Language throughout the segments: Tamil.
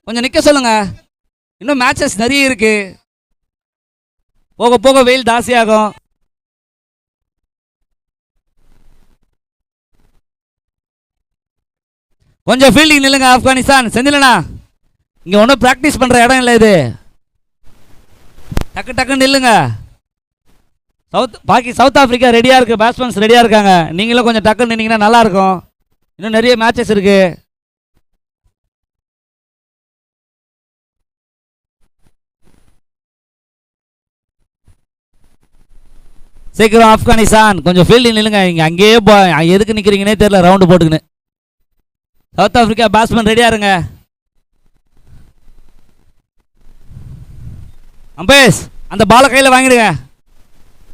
கொஞ்சம் நிற்க சொல்லுங்க. இன்னும் மேட்சஸ் நிறைய இருக்கு. போக போக வெயில் ஜாஸ்தியாகும். கொஞ்சம் ஃபீல்டிங் நில்லுங்க. ஆப்கானிஸ்தான் செந்திலனா, இங்க ஒன்றும் பிராக்டிஸ் பண்ற இடம் இல்லை இது. டக்கு டக்குன்னு நில்லுங்க. சவுத் ஆப்பிரிக்கா ரெடியா இருக்கு. பேட்ஸ்மேன்ஸ் ரெடியா இருக்காங்க. நீங்களும் கொஞ்சம் டக்குன்னு நின்னீங்கன்னா நல்லா இருக்கும். இன்னும் நிறைய மேட்சஸ் இருக்கு. சீக்கிரம் ஆப்கானிஸ்தான் கொஞ்சம் ஃபீல்டிங் நில்லுங்க. இங்க அங்கேயே எதுக்கு நிக்கிறீங்கன்னே தெரியல. ரவுண்டு போட்டுக்கின்னு சவுத் ஆப்பிரிக்கா பேட்ஸ்மேன் ரெடியா இருங்க. அம்பேஸ் அந்த பாலை கையில் வாங்கிடுங்க.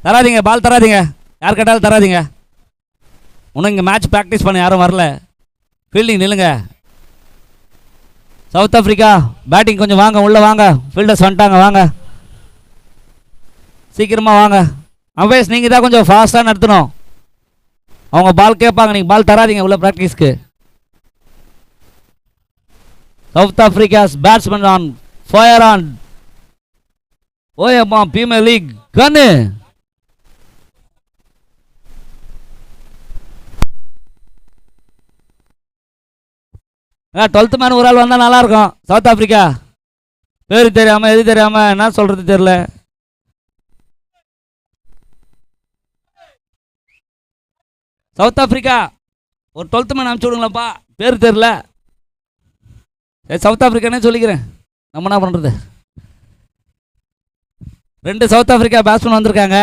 தராதிங்க, பால் தராதிங்க. யார் கேட்டாலும் தராதிங்க. இன்னும் இங்கே மேட்ச் ப்ராக்டிஸ் பண்ண யாரும் வரல. ஃபீல்டிங் நில்லுங்க. சவுத் ஆப்பிரிக்கா பேட்டிங் கொஞ்சம் வாங்க, உள்ள வாங்க. ஃபீல்டர்ஸ் வந்துட்டாங்க, வாங்க சீக்கிரமா வாங்க. அம்பேஸ் நீங்கள் தான் கொஞ்சம் ஃபாஸ்ட்டாக நடத்தணும். அவங்க பால் கேட்பாங்க, நீங்கள் பால் தராதிங்க உள்ள ப்ராக்டிஸ்க்கு. South Africa's batsman on fire on. ஓயம்மா பிரீமியர் லீக் கன்னு. டுவெல்த் மேன் ஒரு ஆள் வந்தால் நல்லா இருக்கும். சவுத் ஆப்பிரிக்கா பேரு தெரியாம எது தெரியாம என்ன சொல்றது தெரியல. சவுத் ஆப்பிரிக்கா ஒரு 12th மேன் அனுப்பிச்சு விடுங்களப்பா. பேர் தெரியல. சவுத் ஆப்பிரிக்கானே சொல்லிக்கிறேன். நம்ம என்ன பண்றது? 2 சவுத் ஆப்பிரிக்கா பேட்ஸ்மேன் வந்திருக்காங்க.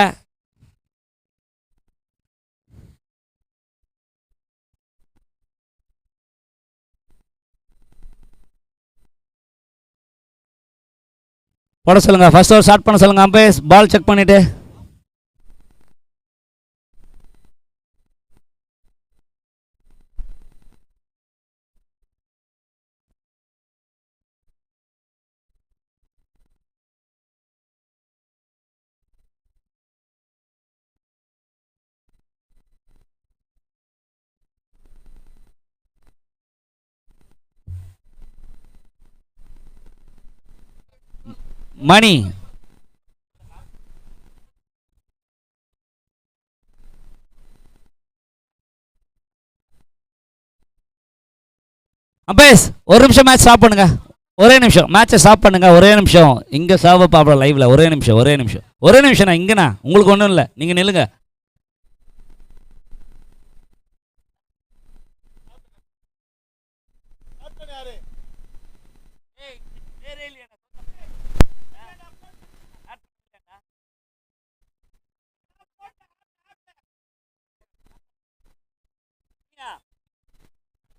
போட சொல்லுங்க. ஃபர்ஸ்ட் ஓவர் ஸ்டார்ட் பண்ண சொல்லுங்க. அம்பையர்ஸ் பால் செக் பண்ணிட்டு. மணி அம்பேஸ் ஒரு நிமிஷம் மேட்ச் ஸ்டாப் பண்ணுங்க. ஒரே நிமிஷம் மேட்சை ஸ்டாப் பண்ணுங்க. ஒரே நிமிஷம் இங்கே சாவ பாப்பா லைவ்ல. ஒரே நிமிஷம் ஒரே நிமிஷம் ஒரே நிமிஷம். இங்கண்ணா உங்களுக்கு ஒன்றும் இல்லை, நீங்கள் நில்லுங்க.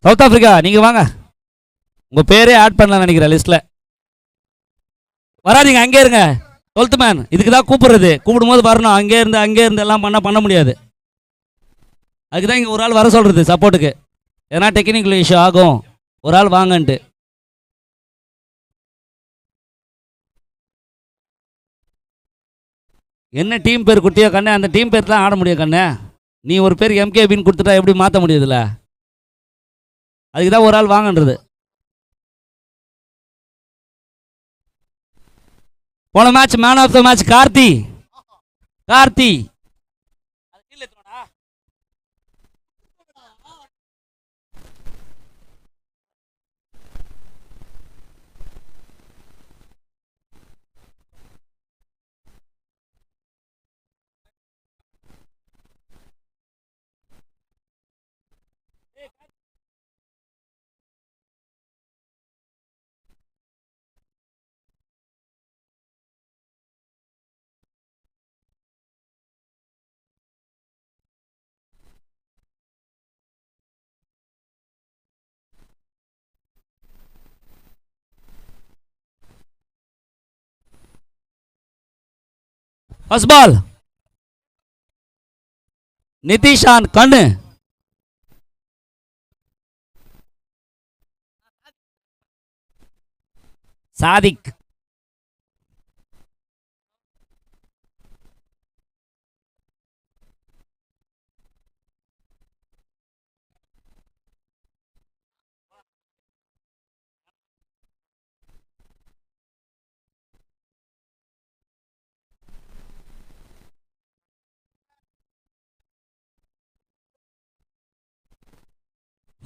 சவுத் ஆப்பிரிக்கா நீங்க வாங்க. உங்க பேரே ஆட் பண்ணலாம் நினைக்கிறேன் லிஸ்ட்ல. வராதிங்க, அங்கே இருங்க. 12th மேன் இதுக்கு தான் கூப்பிடுறது. கூப்பிடும் போது வரணும். அங்கே இருந்து எல்லாம் பண்ண முடியாது. அதுக்கு தான் இங்கே ஒரு ஆள் வர சொல்றது சப்போர்ட்டுக்கு. ஏன்னா டெக்னிக்கல் இஷ்யூ ஆகும். ஒரு ஆள் வாங்கன்ட்டு. என்ன டீம் பேர் குட்டியோ கண்ணே, அந்த டீம் பேர் தான் ஆட முடியும் கண்ணே. நீ ஒரு பேர் எம்கேபின்னு கொடுத்துட்டா எப்படி மாற்ற முடியுதுல்ல? அதுக்கு தான் ஒரு ஆள் வாங்கன்றது. போன match man of the match Karthi. Karthi first ball. நிதிஷான் கண்ணு. Sadiq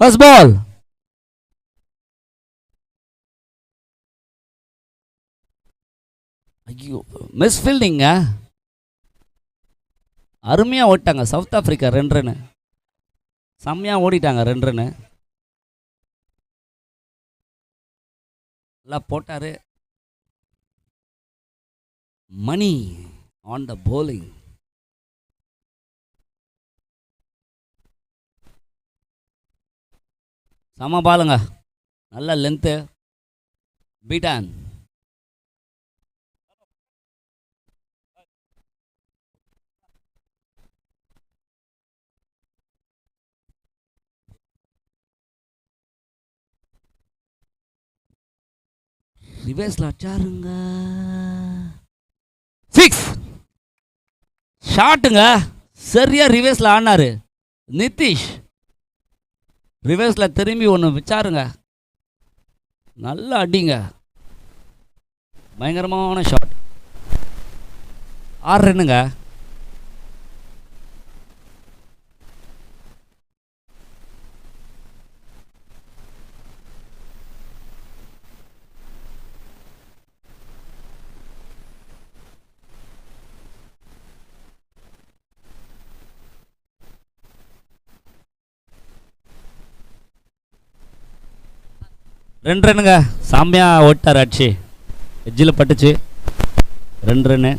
first ball. ஐயோ, மிஸ் ஃபீல்டிங்க. அருமையாக ஓடிட்டாங்க சவுத் ஆப்பிரிக்கா. 2 ரன்னு செம்மையாக ஓடிட்டாங்க. 2 ரன்னு நல்லா போட்டார். மணி ஆன் த bowling. செம பாலுங்க, நல்ல லென்த்து. பீட்டான். ரிவர்ஸ்ல அச்சாருங்க. 6 ஷாட்டுங்க. சரியா ரிவர்ஸ்ல ஆடினாரு நிதிஷ். ரிவர்ஸ்ல திரும்பி ஒன்று வச்சாருங்க. நல்ல அடிங்க, பயங்கரமான ஷாட். 6 ரன்னுங்க. ரெண்டு ரன்னுங்க. செம்மையாக ஓட்டார் அடிச்சு, எஜ்ஜில் பட்டுச்சு. 2 ரன்னு.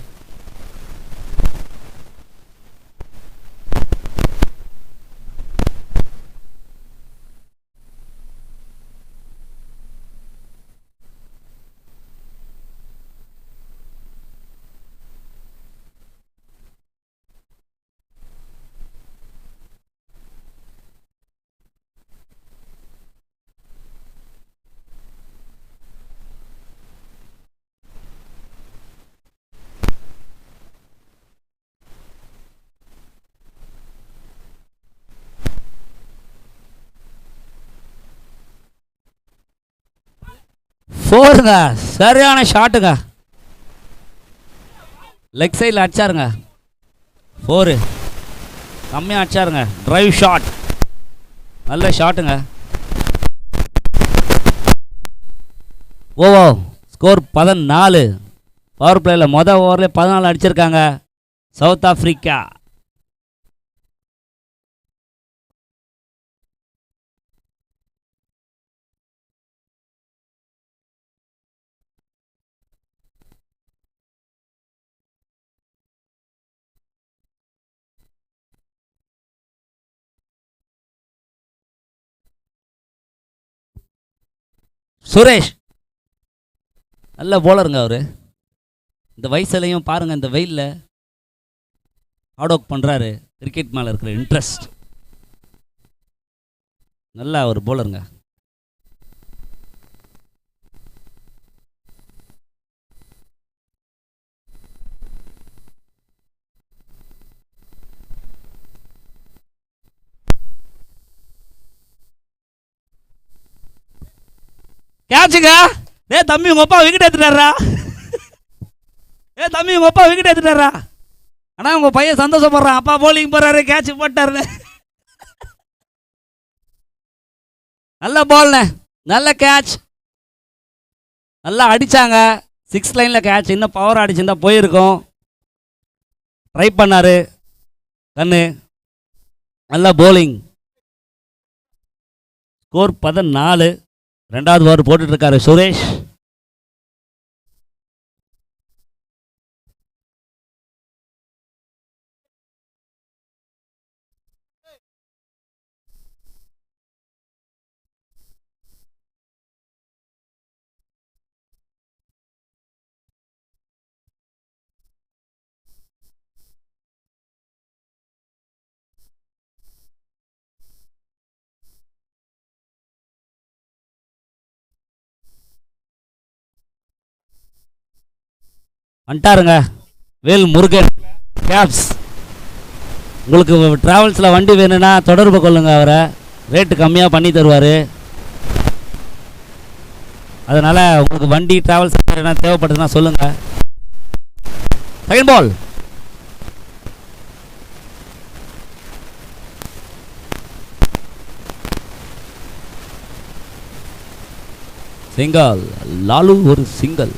ஃபோருங்க, சரியான ஷாட்டுங்க. லெக் சைடில் அடிச்சாருங்க. 4 செம்மையாக அடிச்சாருங்க. டிரைவ் ஷாட், நல்ல ஷாட்டுங்க. ஓவோ, ஸ்கோர் 14. பவர் பிளேயில் மொதல் ஓவரில் 14 அடிச்சிருக்காங்க சவுத் ஆப்பிரிக்கா. சுரேஷ் நல்ல போலருங்க. அவர் இந்த வயசுலையும் பாருங்கள், இந்த வெயிலில் ஹார்ட் ஒர்க் பண்ணுறாரு. கிரிக்கெட் மேலே இருக்கிற இன்ட்ரெஸ்ட், நல்ல ஒரு போலருங்க. கேட்சுங்க. தம்பி உங்கள் அப்பா விக்கெட் எடுத்துட்டாரா? தம்பி உங்கள் அப்பா விக்கெட் எடுத்துட்டாரா? ஆனால் உங்கள் பையன் சந்தோஷப்படுறான், அப்பா போலிங் போகிறாரு, கேட்ச் போட்டாரு. நல்ல பால்ண்ணே, நல்ல கேட்ச், நல்லா அடித்தாங்க. 6 லைனில் கேட்ச். இன்னும் பவர் அடிச்சுருந்தா போயிருக்கும். ட்ரை பண்ணார் கண்ணு. நல்ல போலிங். ஸ்கோர் 14. 2வது ஓவர் போட்டுட்ருக்காரு சுரேஷ். வந்துட்டாருங்க வேல் முருகன் கேப்ஸ். உங்களுக்கு ட்ராவல்ஸில் வண்டி வேணும்னா தொடர்பு கொள்ளுங்க, அவரை ரேட்டு கம்மியாக பண்ணி தருவார். அதனால் உங்களுக்கு வண்டி ட்ராவல்ஸ் என்ன தேவைப்படுதுன்னா சொல்லுங்கள். Second ball. சிங்கல். லாலு ஒரு சிங்கல்.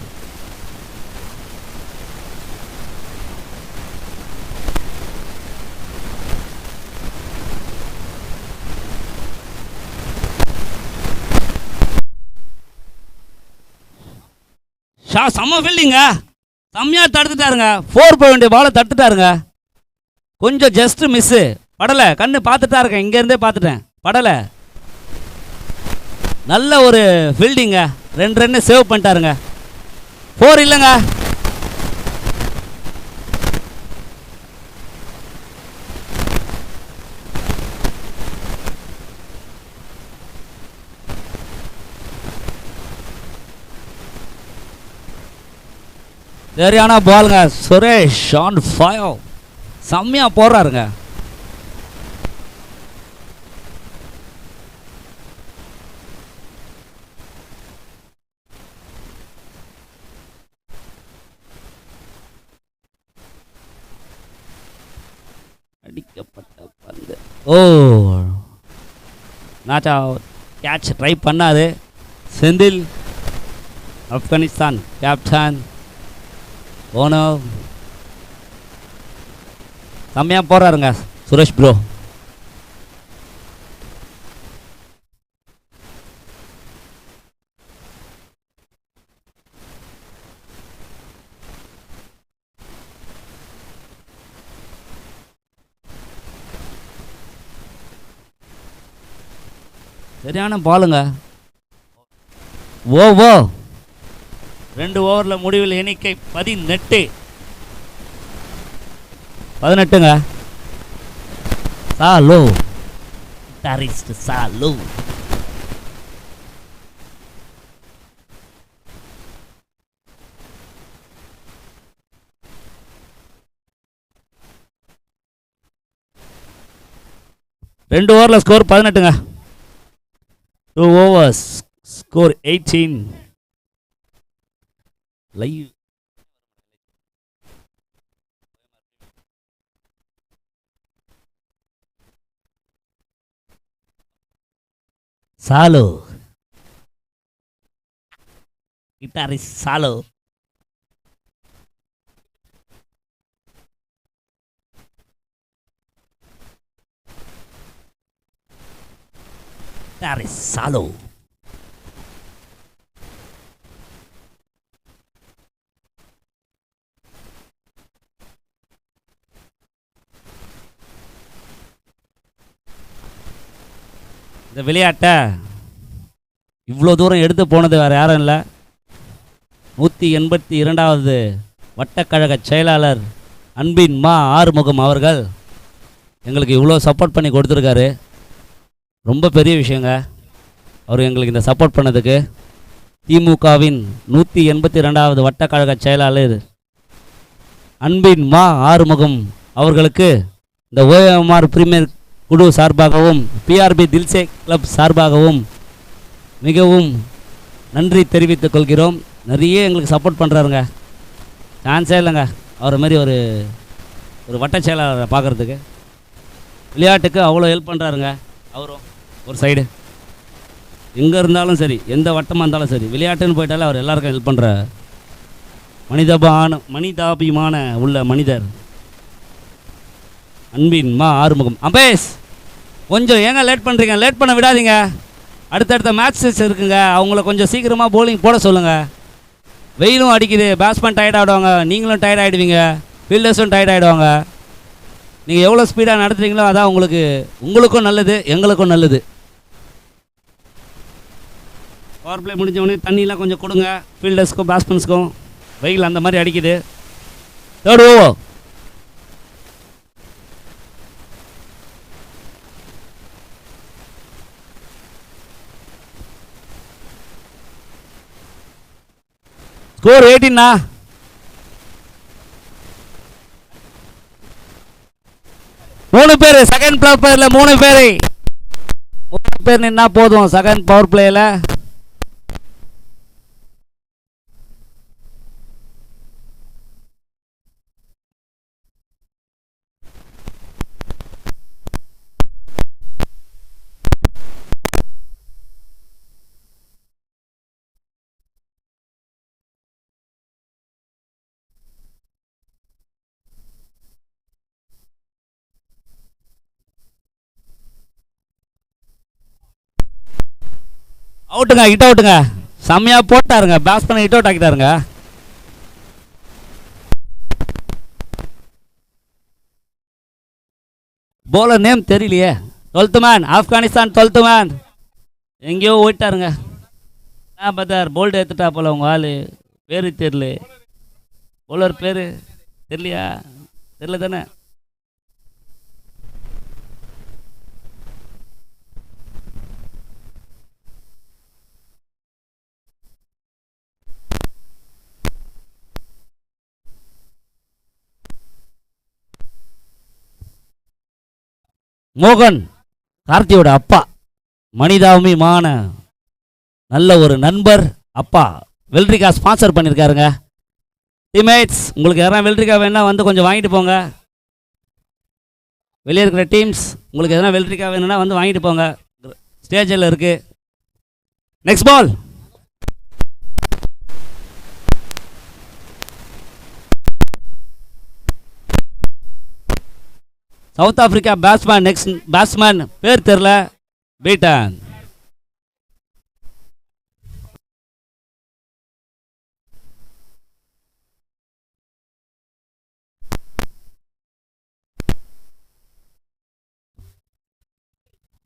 ஷா செம்ம ஃபீல்டிங்க. செம்மையாக தடுத்துட்டாருங்க. 4 போக வேண்டிய பாலை தடுத்துட்டாருங்க. கொஞ்சம் ஜஸ்ட் மிஸ்ஸு. படலை. கண்ணு பார்த்துட்டா இருக்கேன், இங்கேருந்தே பார்த்துட்டேன். படலை. நல்ல ஒரு ஃபீல்டிங்க. 2 ரன்னு சேவ் பண்ணிட்டாருங்க. 4 இல்லைங்க. சரியான பாலுங்க. Suresh on fire. செம்மையா போடுறாருங்க. அடிக்கப்பட்ட பந்து. ஓ, நாச்சா கேட்ச் ட்ரை பண்ணாரு. செந்தில், ஆப்கானிஸ்தான் கேப்டன். ஓனோ செம்மையாக போடுறாருங்க சுரேஷ் ப்ரோ. சரியான பாலுங்க. ஓ 2 ஓவரில் முடிவில் எண்ணிக்கை 18ங்க. சாலு டரிஸ்ட் சாலு. ரெண்டு ஓவரில் ஸ்கோர் 18ங்க. 2 overs score 18. லைவ் சாலு கிட்டாரிஸ்ட் சாலு. கிட்டாரிஸ்ட் சாலு. இந்த விளையாட்டை இவ்வளோ தூரம் எடுத்து போனது வேறு யாரும் இல்லை, 182வது வட்டக்கழக செயலாளர் அன்பின் மா ஆறுமுகம் அவர்கள் எங்களுக்கு இவ்வளோ சப்போர்ட் பண்ணி கொடுத்துருக்காரு. ரொம்ப பெரிய விஷயங்க அவர் எங்களுக்கு இந்த சப்போர்ட் பண்ணதுக்கு. திமுகவின் 182வது வட்டக்கழக செயலாளர் அன்பின் மா ஆறுமுகம் அவர்களுக்கு இந்த OMR பிரீமியர் குழு சார்பாகவும் PRB தில்சே கிளப் சார்பாகவும் மிகவும் நன்றி தெரிவித்துக் கொள்கிறோம். நிறைய எங்களுக்கு சப்போர்ட் பண்ணுறாருங்க. சான்ஸே இல்லைங்க அவரை மாதிரி ஒரு வட்ட செயலாளரை பார்க்குறதுக்கு. விளையாட்டுக்கு அவ்வளோ ஹெல்ப் பண்ணுறாருங்க. அவரும் ஒரு சைடு எங்கே இருந்தாலும் சரி, எந்த வட்டமாக இருந்தாலும் சரி, விளையாட்டுன்னு போயிட்டாலே அவர் எல்லாருக்கும் ஹெல்ப் பண்ணுற மனிதாபிமான உள்ள மனிதர் அன்பின் மா ஆறுமுகம். அம்பேஷ் கொஞ்சம் ஏங்க லேட் பண்ணுறீங்க? லேட் பண்ண விடாதீங்க. அடுத்தடுத்த மேட்சஸ் இருக்குங்க. அவங்கள கொஞ்சம் சீக்கிரமாக போலிங் போட சொல்லுங்கள். வெயிலும் அடிக்குது, பேட்ஸ்மேன் டயர்ட் ஆகிடுவாங்க, நீங்களும் டயர்ட் ஆகிடுவீங்க, ஃபீல்டர்ஸும் டயர்ட் ஆகிடுவாங்க. நீங்கள் எவ்வளோ ஸ்பீடாக நடத்துறீங்களோ அதான் உங்களுக்கும் நல்லது, எங்களுக்கும் நல்லது. பவர் பிளே முடிஞ்சவொடனே தண்ணியெலாம் கொஞ்சம் கொடுங்க ஃபீல்டர்ஸ்க்கும் பேட்ஸ்மேன்ஸ்க்கும். வெயில் அந்த மாதிரி அடிக்குது. 3rd over. ஸ்கோர் 18ண்ணா. மூணு பேர் செகண்ட் பவர் பிளேயர்ல 3 பேர் நின்னா போதும் செகண்ட் பவர் பிளேயர்ல. அவுட்டுங்க, ஹிட் அவுட்டுங்க. செம்மையாக போட்டாருங்க, பேட்ஸ் பண்ண ஹிட் அவுட் ஆக்கிட்டாருங்க. போலர் நேம் தெரியலையே. 12th man, Afghanistan 12th man. எங்கேயோ ஓயிட்டாருங்க. பத்தார் போல்டு எடுத்துட்டா போல உங்கள் ஆள். பேர் தெரியல, போலர் பேர் தெரியலையா? தெரியல தானே. மோகன் கார்த்தியோட அப்பா, மனிதாபிமான நல்ல ஒரு நண்பர். அப்பா வெல்ட்ரிகா ஸ்பான்சர் பண்ணியிருக்காருங்க. டீம்மேட்ஸ், உங்களுக்கு யாராவது வெல்ட்ரிகா வேணா வந்து கொஞ்சம் வாங்கிட்டு போங்க. வெளியே இருக்கிற டீம்ஸ், உங்களுக்கு எதனா வெல்ட்ரிகா வேணும்னா வந்து வாங்கிட்டு போங்க. ஸ்டேஜில் இருக்கு. Next ball. South Africa batsman. Next batsman பேர் தெரில. பீட்டன்.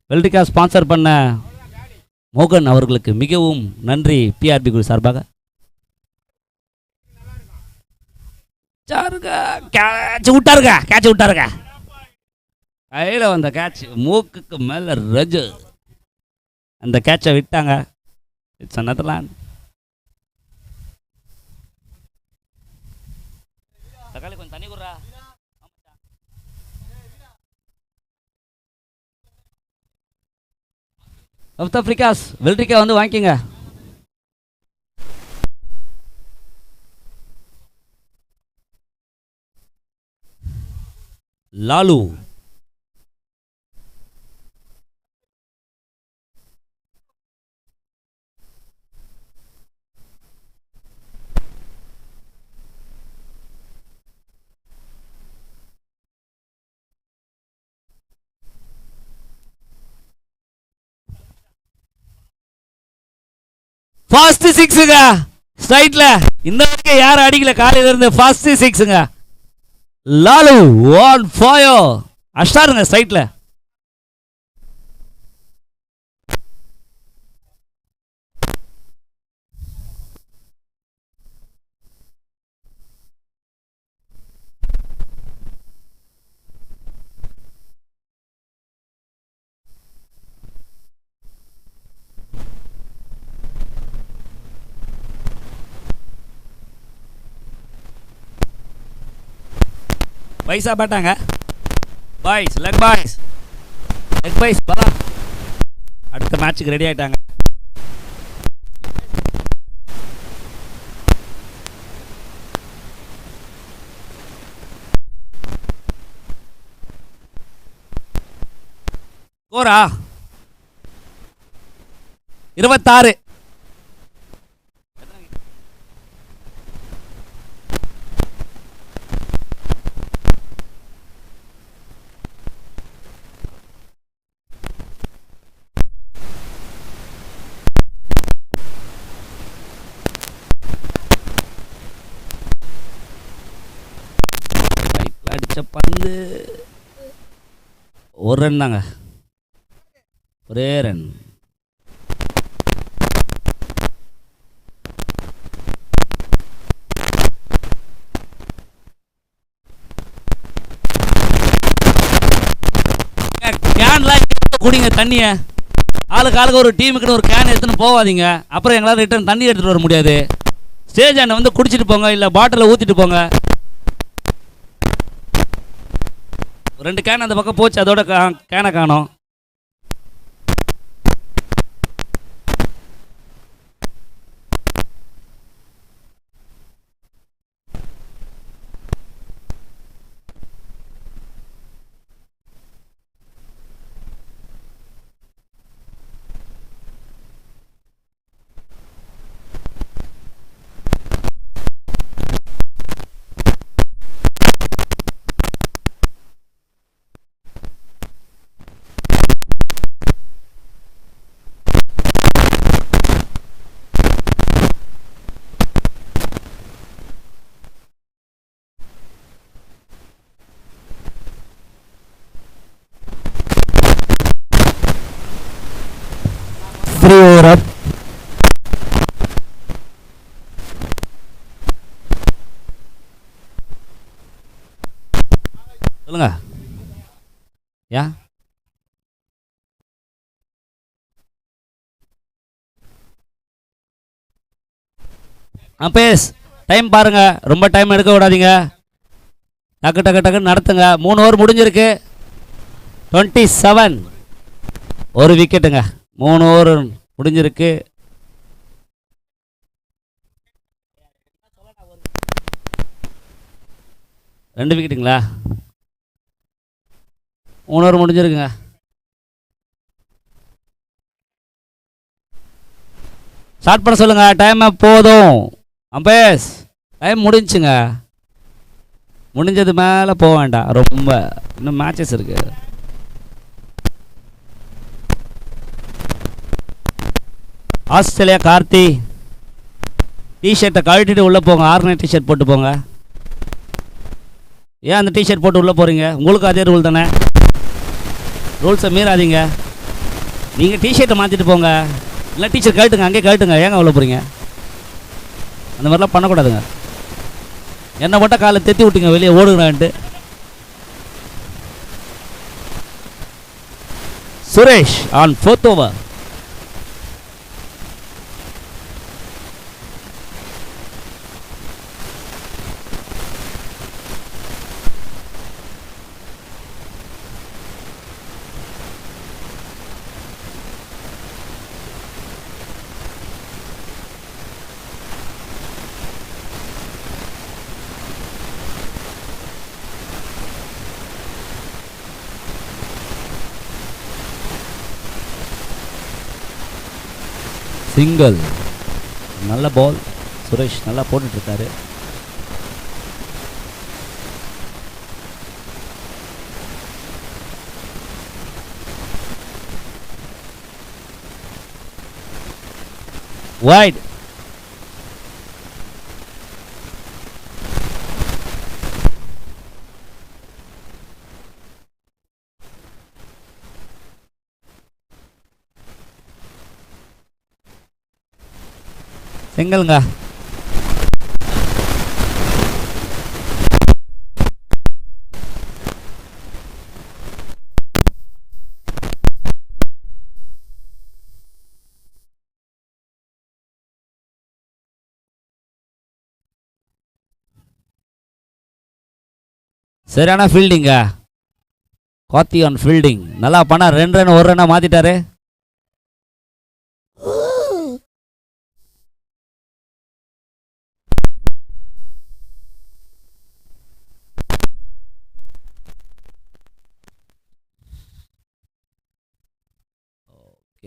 வெல்ட்ரிகா ஸ்பான்சர் பண்ண மோகன் அவர்களுக்கு மிகவும் நன்றி. பிஆர்பி குழு சார்பாக. கேட்ச் விட்டாருங்க. கையில் வந்த கேட்ச் மூக்குக்கு மேலே ரஜு. அந்த கேட்சை விட்டாங்க. It's another land. தக்காளி கொஞ்சம் தண்ணி குடுறா. சவுத் ஆப்பிரிக்காஸ் வெல்ட்ரிகா வந்து வாங்கிக்கங்க. லாலு. ஃபாஸ்ட் சிக்ஸுங்க ஸ்ட்ரைட்ல. இந்த வரைக்கும் யாரும் அடிக்கல காலையில இருந்து. ஃபாஸ்ட் சிக்ஸுங்க. Lalu on fire. அஷ்டாருங்க ஸ்ட்ரைட்ல. பைசா பாட்டாங்க பாய்ஸ். லெக் பாய்ஸ் பலா. அடுத்த மேட்சுக்கு ரெடி ஆயிட்டாங்க. ஸ்கோரா 26. அடிச்ச பந்து ஒரு ரன் தாங்க. ஒரே ரன். கேன்லாம் குடிங்க தண்ணியை. ஆளுக்கு ஒரு டீமுக்குன்னு ஒரு கேன் எடுத்துன்னு போவாதீங்க. அப்புறம் எங்களால் ரிட்டர்ன் தண்ணி எடுத்துகிட்டு வர முடியாது. ஸ்டேஜ் ஆண்ட வந்து குடிச்சிட்டு போங்க, இல்லை பாட்டிலில் ஊற்றிட்டு போங்க. 2 கேன் அந்த பக்கம் போச்சு, அதோட கேனை காணோம். 3 ஓவர் அப். சொல்லுங்க. யா பேஸ் டைம் பாருங்க, ரொம்ப டைம் எடுக்க விடாதீங்க. டக்கு டக்கு டக்குன்னு நடத்துங்க. 3 ஓவர் முடிஞ்சிருக்கு. 27 ஒரு விக்கெட்டுங்க. 3 ஓவர் முடிஞ்சிருக்கு. ரெண்டு விக்கெட்டுங்களா? 3 ஓவர் முடிஞ்சிருக்குங்க. ஸ்டார்ட் பண்ண சொல்லுங்க. டைம் போதும். அம்பேஸ் டைம் முடிஞ்சுங்க. முடிஞ்சது மேலே போக வேண்டாம். ரொம்ப இன்னும் மேட்சஸ் இருக்கு. ஆஸ்திரேலியா கார்த்தி டிஷர்ட்டை கழட்டிட்டு உள்ளே போங்க. ஆர்கனை டிஷர்ட் போட்டு போங்க. ஏன் அந்த டிஷர்ட் போட்டு உள்ளே போகிறீங்க? உங்களுக்கு அதே ரூல் தானே. ரூல்ஸை மீறாதீங்க. நீங்கள் டிஷர்ட்டை மாற்றிட்டு போங்க. இல்லை டீச்சர் கழட்டுங்க, அங்கேயே கழட்டுங்க. ஏங்க உள்ள போகிறீங்க? அந்த மாதிரிலாம் பண்ணக்கூடாதுங்க. என்ன மட்டும் காலை தெத்தி விட்டீங்க வெளியே ஓடுங்களான்ட்டு. Suresh on 4th over. Single. நல்ல பால். சுரேஷ் நல்லா போட்டுட்டு இருக்காரு. வைட். சிங்கிள்ங்க. சரியான ஃபீல்டிங்க. Karthi on fielding. நல்லா பண்ணா. 2 ரன் 1 ரன்னா மாத்திட்டாரு.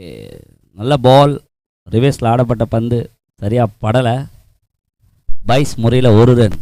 ஓகே, நல்ல பால். ரிவேஸில் ஆடப்பட்ட பந்து சரியாக படலை. பைஸ் முறையில் 1 ரன்.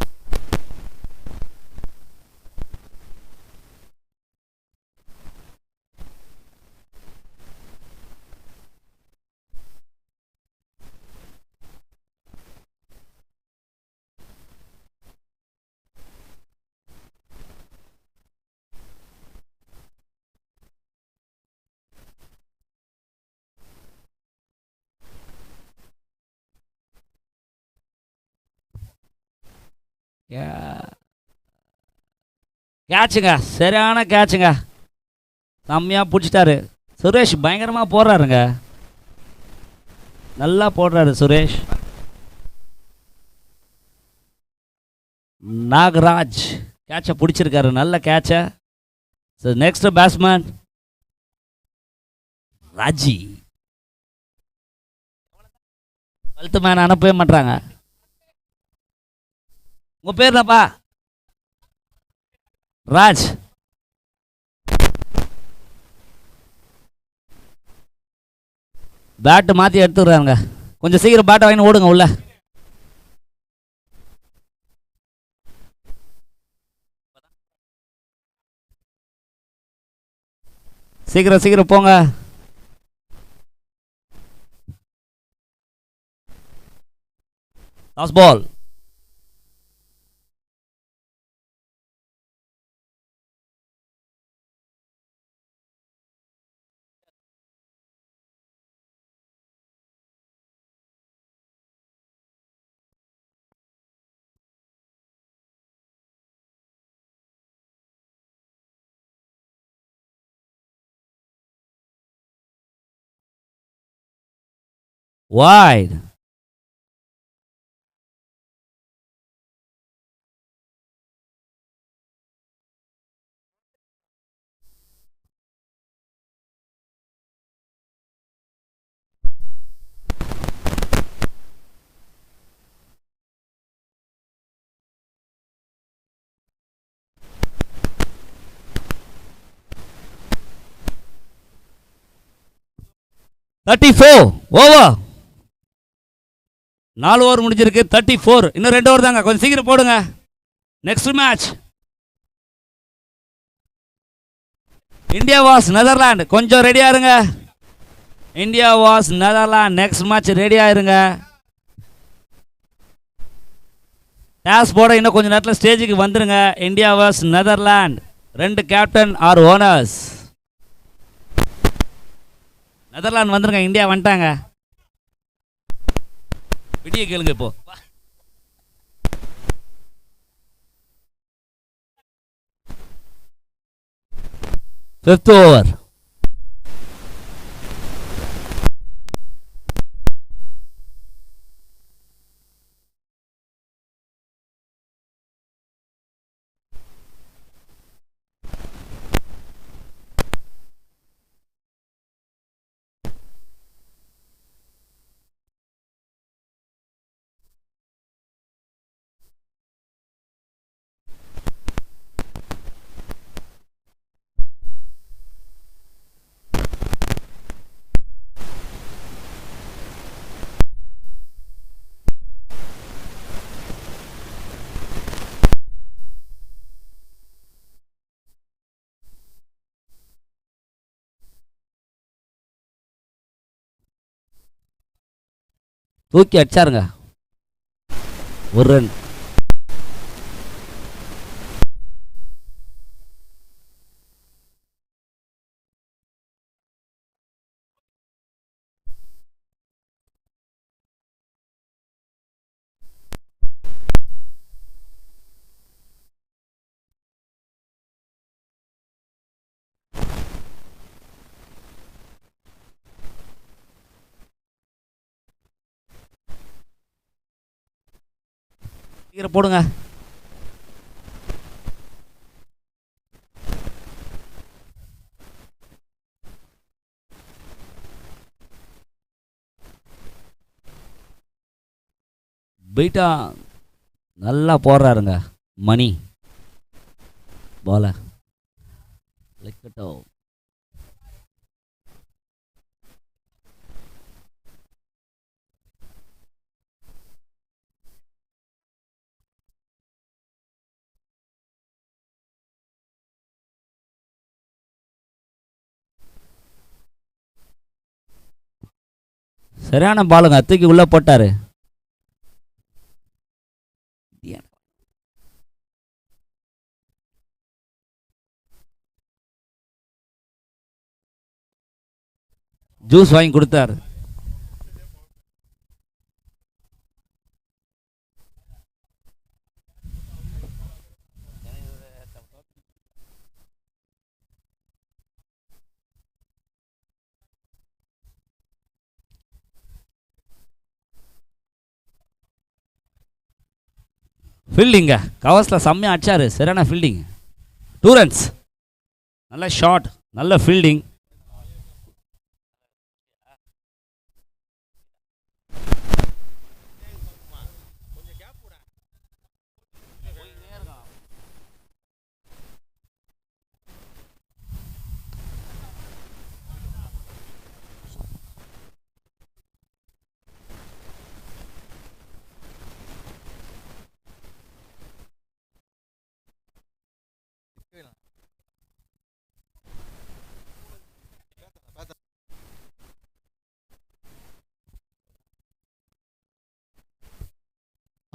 கேட்சுங்க. சரியான கேட்சுங்க. செம்மையாக பிடிச்சிட்டாரு. சுரேஷ் பயங்கரமாக போடுறாருங்க. நல்லா போடுறாரு சுரேஷ். நாகராஜ் கேட்சை பிடிச்சிருக்காரு. நல்ல கேட்சை. Next batsman Raji. 12th man அனுப்பவே மாட்டாங்க. உங்க பேர் என்னப்பா? ராஜ். பேட்டு மாற்றி எடுத்துக்கிறாங்க. கொஞ்சம் சீக்கிரம் பேட்டை வாங்கி ஓடுங்க உள்ள. சீக்கிரம் சீக்கிரம் போங்க. Last ball. wide. over. 4 over முடிஞ்சிருக்கு. 34. இன்னும் 2 ஓவர் தாங்க. கொஞ்சம் சீக்கிரம் போடுங்க. Next match India vs Netherlands. கொஞ்சம் ரெடியா இருங்க. India vs Netherlands. Next match ரெடியா இருங்க. டாஸ் போட இன்னும் கொஞ்சம் நேரத்தில் ஸ்டேஜுக்கு வந்துருங்க. India vs Netherlands. 2 captain are owners. Netherlands வந்துருங்க. இந்தியா வந்துட்டாங்க. விடிய கேளுங்க இப்போ. Fifth over. தூக்கி அடிச்சாருங்க. ஒரு ரன். சீக்கிரம் போடுங்க. பீட்டா நல்லா போடுறாருங்க. மணி பால லெக்கட்டோ. சரியான பாலுங்க. தூக்கி உள்ள போட்டாரு. ஜூஸ் வாங்கி கொடுத்தாரு. ஃபீல்டிங்க கவர்ஸில் செம்மையாக அடிச்சாரு. சரியான ஃபீல்டிங். 2 ரன்ஸ். நல்ல ஷாட். நல்ல ஃபீல்டிங்.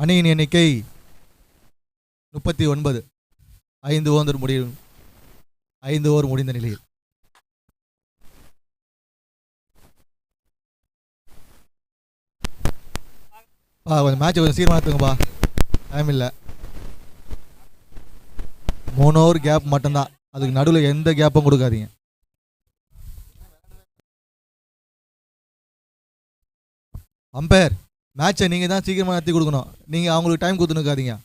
அணியின் எண்ணிக்கை 39. 5 ஓவர் முடிந்த நிலையில் கொஞ்சம் மேட்ச் கொஞ்சம் சீர்மானத்துங்கப்பா. டைம் இல்லை. 3 ஓவர் கேப் மட்டும்தான். அதுக்கு நடுவில் எந்த கேப்பும் கொடுக்காதீங்க. அம்பையர், மேட்சை நீங்கள் தான் சீக்கிரமாக நடத்தி கொடுக்கணும். நீங்கள் அவங்களுக்கு டைம் கொடுத்துனுக்காதீங்க.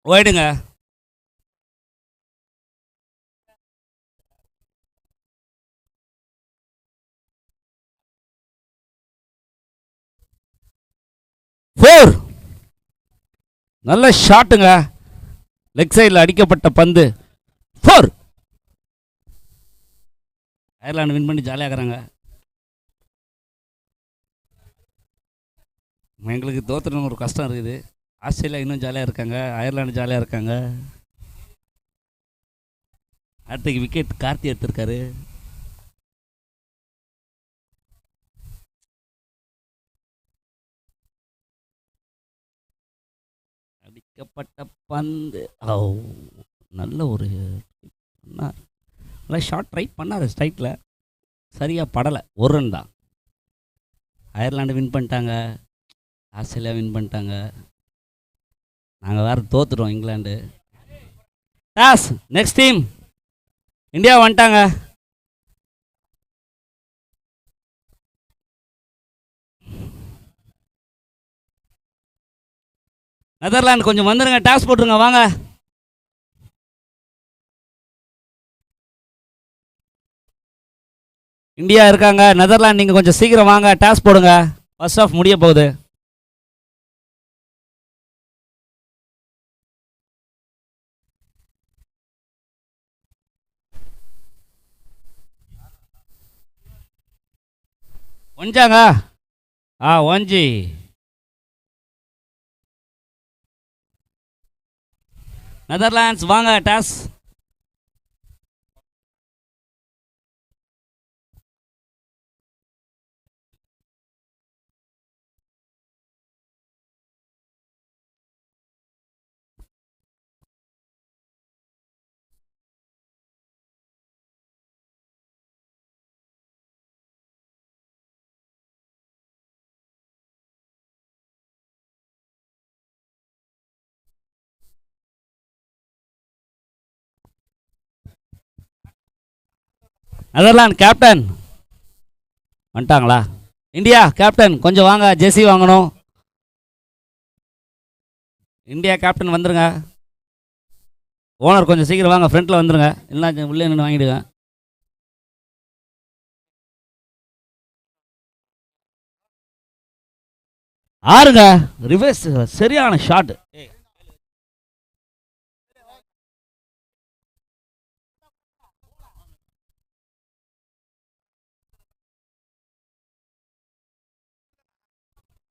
போயிடுங்க. ஃபோர். நல்ல ஷாட்டுங்க. லெக் சைடில் அடிக்கப்பட்ட பந்து. ஃபோர். அயர்லாந்து வின் பண்ணி ஜாலியாகிறாங்க. எங்களுக்கு தோத்துறன்னு ஒரு கஷ்டம் இருக்குது. ஆஸ்திரேலியா இன்னும் ஜாலியாக இருக்காங்க, அயர்லாந்து ஜாலியாக இருக்காங்க. அடுத்த விக்கெட் கார்த்தி எடுத்திருக்காரு. அடிக்கப்பட்ட பந்து. ஓ, நல்ல ஒரு நல்லா ஷார்ட் ட்ரை பண்ணார் ஸ்ட்ரைக்கில், சரியாக படலை. ஒரு ரன் தான். அயர்லாண்டு வின் பண்ணிட்டாங்க, ஆஸ்திரேலியா வின் பண்ணிட்டாங்க. நாங்கள் வேறு தோத்துட்டோம் England. Toss next team. India வந்துட்டாங்க. நெதர்லாந்து கொஞ்சம் வந்துடுங்க, டாஸ் போட்டுருங்க வாங்க. இந்தியா இருக்காங்க, நெதர்லாந்து நீங்கள் கொஞ்சம் சீக்கிரம் வாங்க, டாஸ் போடுங்க. ஃபர்ஸ்ட் ஆஃப் முடிய போகுது. ஒஞ்சாங்க. ஒஞ்சி. நெதர்லாண்ட்ஸ் வாங்க, டாஸ். நெதர்லாந்து கேப்டன் வந்துட்டாங்களா? இந்தியா கேப்டன் கொஞ்சம் வாங்க, ஜெர்சி வாங்கணும். இந்தியா கேப்டன் வந்துருங்க. ஓனர் கொஞ்சம் சீக்கிரம் வாங்க, ஃப்ரண்ட்டில் வந்துருங்க, இல்லைன்னா உள்ளே நின்று வாங்கிடுங்க. ஆறுங்க, ரிவர்ஸ் சரியான ஷாட்.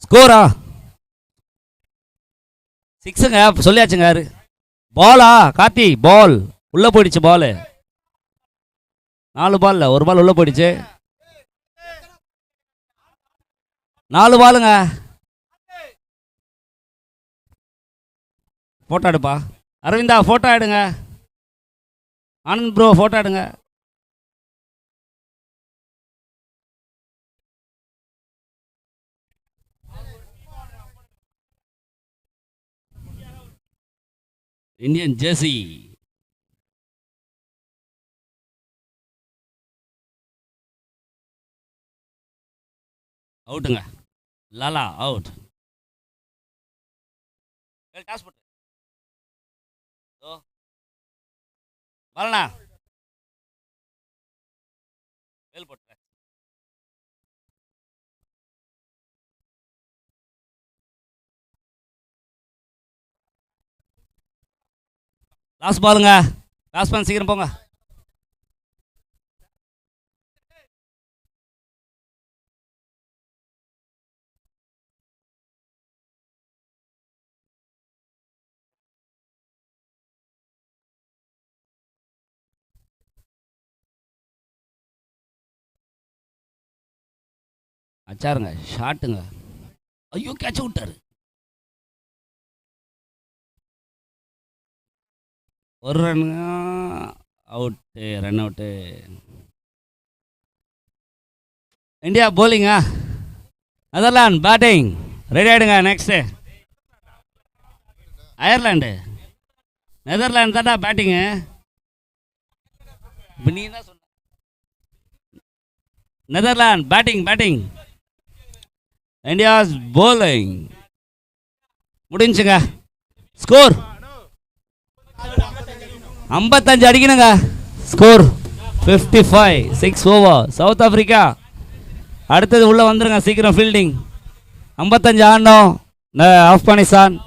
ஸ்கோரா சிக்ஸுங்க, சொல்லியாச்சுங்க. பாலா கார்த்தி, பால் உள்ளே போயிடுச்சு. பால் 4 பால், ஒரு பால் உள்ளே போயிடுச்சு. 4 பாலுங்க. ஃபோட்டோ எடுப்பா அரவிந்தா, ஃபோட்டோ எடுங்க. ஆனந்த் ப்ரோ ஃபோட்டோ எடுங்க. Indian jersey. அவுட்டுங்க. லாலா அவுட். டாஸ் போட்டு வரலண்ணா, வேல் போட்டு. லாஸ்ட் பாலுங்க. லாஸ்ட் பால் சீக்கிரம் போங்க. அச்சாருங்க ஷாட்டுங்க. ஐயோ கேட்ச விட்டாரு. ஒரு run out, run out. India போலிங்கா, நெதர்லாந்து பேட்டிங். ரெடி ஆகிடுங்க. Next Ireland. நெதர்லாந்து தான்டா பேட்டிங்கு. இப்போ நீ தான் சொன்ன. Netherlands batting. India's bowling. முடிஞ்சுங்க. ஸ்கோர் 55 அடிக்கணுங்க. ஸ்கோர் 55. 6 ஓவர். சவுத் ஆப்பிரிக்கா அடுத்தது உள்ள வந்துருங்க சீக்கிரம். ஃபீல்டிங் 55 ஆடணும். ஆப்கானிஸ்தான்.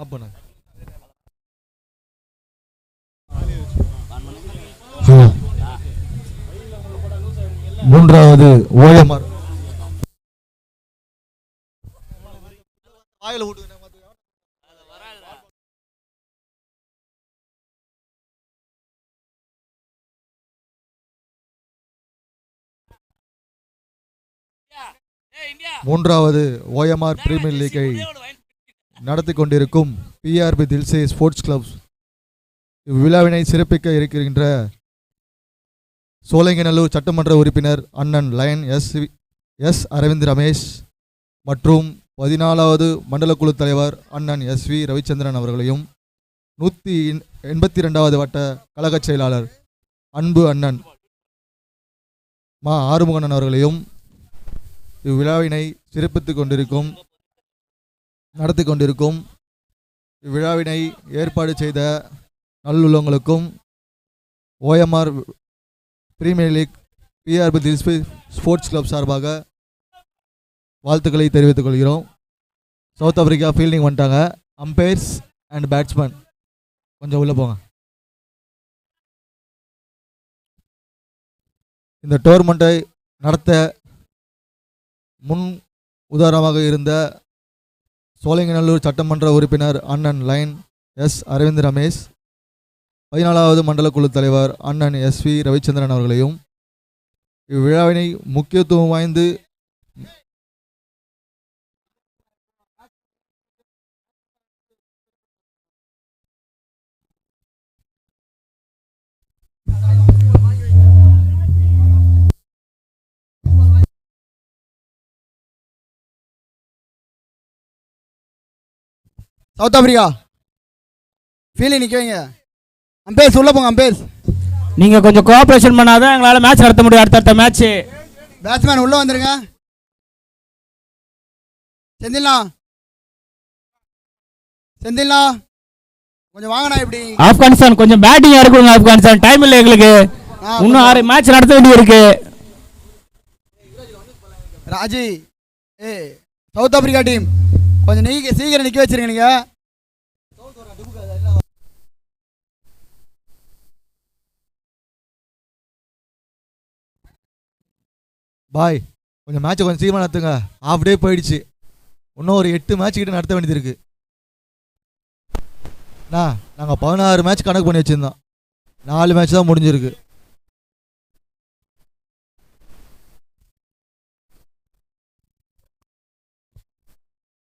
ஆஃப் பண்ணு. மூன்றாவது ஓஎம்ஆர். வாயில விட்டு மூன்றாவது ஓஎம்ஆர் பிரீமியர் லீக்கை நடத்தி கொண்டிருக்கும் பிஆர்பி தில்சே ஸ்போர்ட்ஸ் கிளப்ஸ் இவ்விழாவினை சிறப்பிக்க இருக்கின்ற சோலைங்கநல்லூர் சட்டமன்ற உறுப்பினர் அண்ணன் லயன் எஸ் அரவிந்த் ரமேஷ் மற்றும் 14வது மண்டல குழு தலைவர் அண்ணன் SV ரவிச்சந்திரன் அவர்களையும் 182வது வட்ட கழகச் செயலாளர் அன்பு அண்ணன் மா ஆறுமுகண்ணன் அவர்களையும் இவ்விழாவினை நடத்தி கொண்டிருக்கும் இவ்விழாவினை ஏற்பாடு செய்த நல்லுள்ளங்களுக்கும் OMR premier league PRB Dilse sports club சார்பாக வாழ்த்துக்களை தெரிவித்துக் கொள்கிறோம். சவுத் ஆப்பிரிக்கா ஃபீல்டிங் வந்துட்டாங்க. அம்பையர்ஸ் அண்ட் பேட்ஸ்மேன் கொஞ்சம் உள்ளே போங்க. இந்த டோர்னமெண்ட்டை நடத்த முன் உதாரணமாக இருந்த சோலைங்கநல்லூர் சட்டமன்ற உறுப்பினர் அண்ணன் லயன் எஸ் அரவிந்த் ரமேஷ், 14வது மண்டல குழு தலைவர் அண்ணன் SV ரவிச்சந்திரன் அவர்களையும் இவ்விழாவினை முக்கியத்துவம் வாய்ந்து சவுத் ஆப்பிரிக்கா ஃபீல்டிங் நிற்க வைங்க. அம்பேர்ஸ் உள்ள போங்க. அம்பேர்ஸ் நீங்கள் கொஞ்சம் கோஆப்ரேஷன் பண்ணாதான் எங்களால் மேட்ச் நடத்த முடியும். அடுத்தடுத்த மேட்ச்சு. பேட்ஸ்மேன் உள்ளே வந்துருங்க. செந்தில்னா கொஞ்சம் வாங்கண்ணா. இப்படி ஆப்கானிஸ்தான் கொஞ்சம் பேட்டிங்காக இருக்குங்க. ஆப்கானிஸ்தான் டைம் இல்லை எங்களுக்கு. இன்னும் 6 மேட்ச் நடத்த வேண்டியது இருக்கு. ராஜி சவுத் ஆப்பிரிக்கா டீம் கொஞ்சம் சீக்கிரம் நிற்க வச்சிருங்க. நீங்கள் பாய் கொஞ்சம் மேட்சை கொஞ்சம் சீக்கிரமாக நடத்துங்க. ஹாஃப் டே போயிடுச்சு. இன்னும் ஒரு 8 மேட்ச் கிட்ட நடத்த வேண்டியது இருக்கு. நாங்கள் 16 மேட்ச் கணக்கு பண்ணி வச்சுருந்தோம். 4 மேட்ச் தான் முடிஞ்சிருக்கு.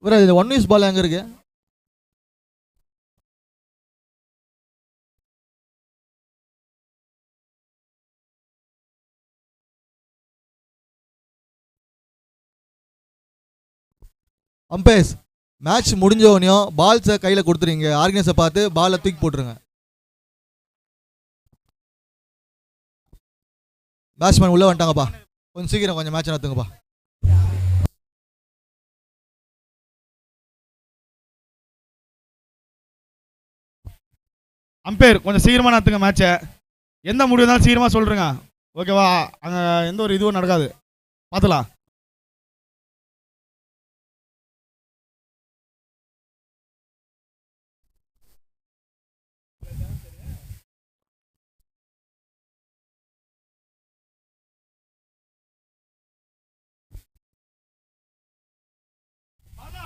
இதில் 1 நியூஸ் பால் எங்கே இருக்கு? அம்பேஸ் மேட்ச் முடிஞ்சவனையும் பால்ஸை கையில் கொடுத்துருங்க. ஆர்கனைஸை பார்த்து பாலை தூக்கி போட்டுருங்க. பேட்ஸ்மேன் உள்ளே வந்துட்டாங்கப்பா. கொஞ்சம் சீக்கிரம் கொஞ்சம் மேட்ச் நடத்துங்கப்பா. அம்பேர் கொஞ்சம் சீக்கிரமாக நடத்துங்க மேட்சை. எந்த முடிவு இருந்தாலும் சீக்கிரமாக சொல்கிறேங்க. ஓகேவா? அங்கே எந்த ஒரு இதுவும் நடக்காது. பார்த்துலாம்.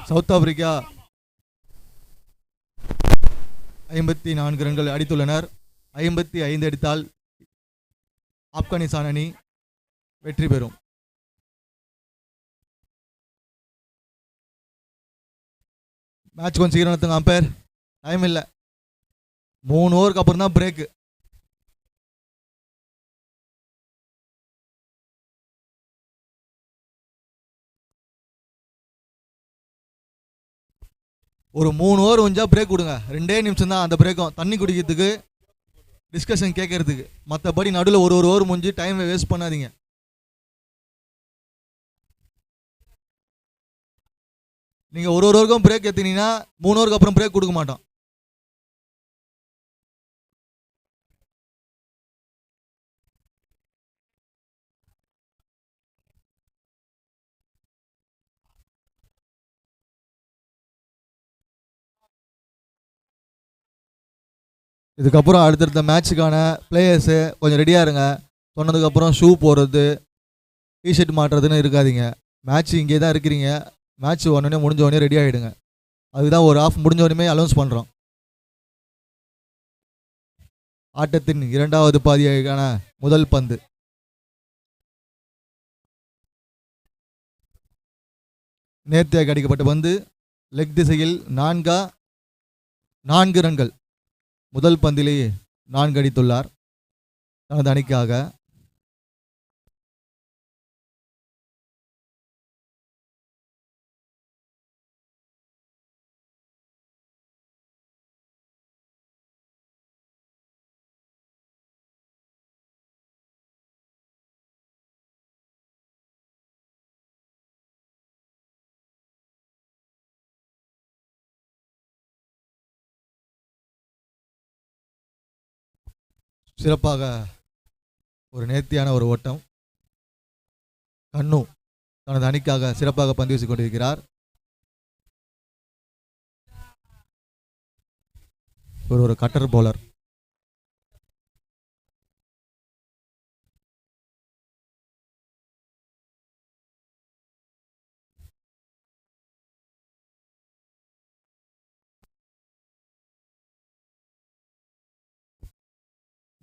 சவுத் ஆப்பிரிக்கா 54 ரன்கள் அடித்துள்ளனர். 55 அடித்தால் ஆப்கானிஸ்தான் அணி வெற்றி பெறும். மேட்ச் கொஞ்சம் சீக்கிரம் நடத்துங்க அம்பையர், டைம் இல்லை. 3 ஓவருக்கு அப்புறம் தான் பிரேக்கு. ஒரு 3 ஓவர் கொஞ்சம் பிரேக் கொடுங்க. 2 நிமிஷம் தான் அந்த பிரேக்கும், தண்ணி குடிக்கிறதுக்கு, டிஸ்கஷன் கேட்கறதுக்கு. மற்றபடி நடுவில் ஒரு ஓவர் முடிஞ்சு டைமை வேஸ்ட் பண்ணாதீங்க. நீங்கள் ஒரு ஓவருக்கும் பிரேக் எடுத்தீங்கன்னா 3 ஓவருக்கு அப்புறம் பிரேக் கொடுக்க மாட்டோம். இதுக்கப்புறம் அடுத்தடுத்த மேட்ச்சுக்கான பிளேயர்ஸு கொஞ்சம் ரெடியாக இருங்க. சொன்னதுக்கப்புறம் ஷூ போடுறது, டிஷர்ட் மாட்டுறதுன்னு இருக்காதீங்க. மேட்ச் இங்கே தான் இருக்கிறீங்க. மேட்ச் உடனே முடிஞ்ச உடனே ரெடி ஆகிடுங்க. அதுதான் ஒரு ஆஃப் முடிஞ்ச உடனே அலௌன்ஸ் பண்ணுறோம். ஆட்டத்தின் 2வது பாதிக்கான முதல் பந்து. நேர்த்தியாக அடிக்கப்பட்ட பந்து லெக் திசையில் 4 ரன்கள். முதல் பந்திலேயே 4 அடித்துள்ளார் தனது அணிக்காக. சிறப்பாக ஒரு நேர்த்தியான ஒரு ஓட்டம். கண்ணு தனது அணிக்காக சிறப்பாக பந்து வீசிக் கொண்டிருக்கிறார். ஒரு கட்டர் பவுலர்.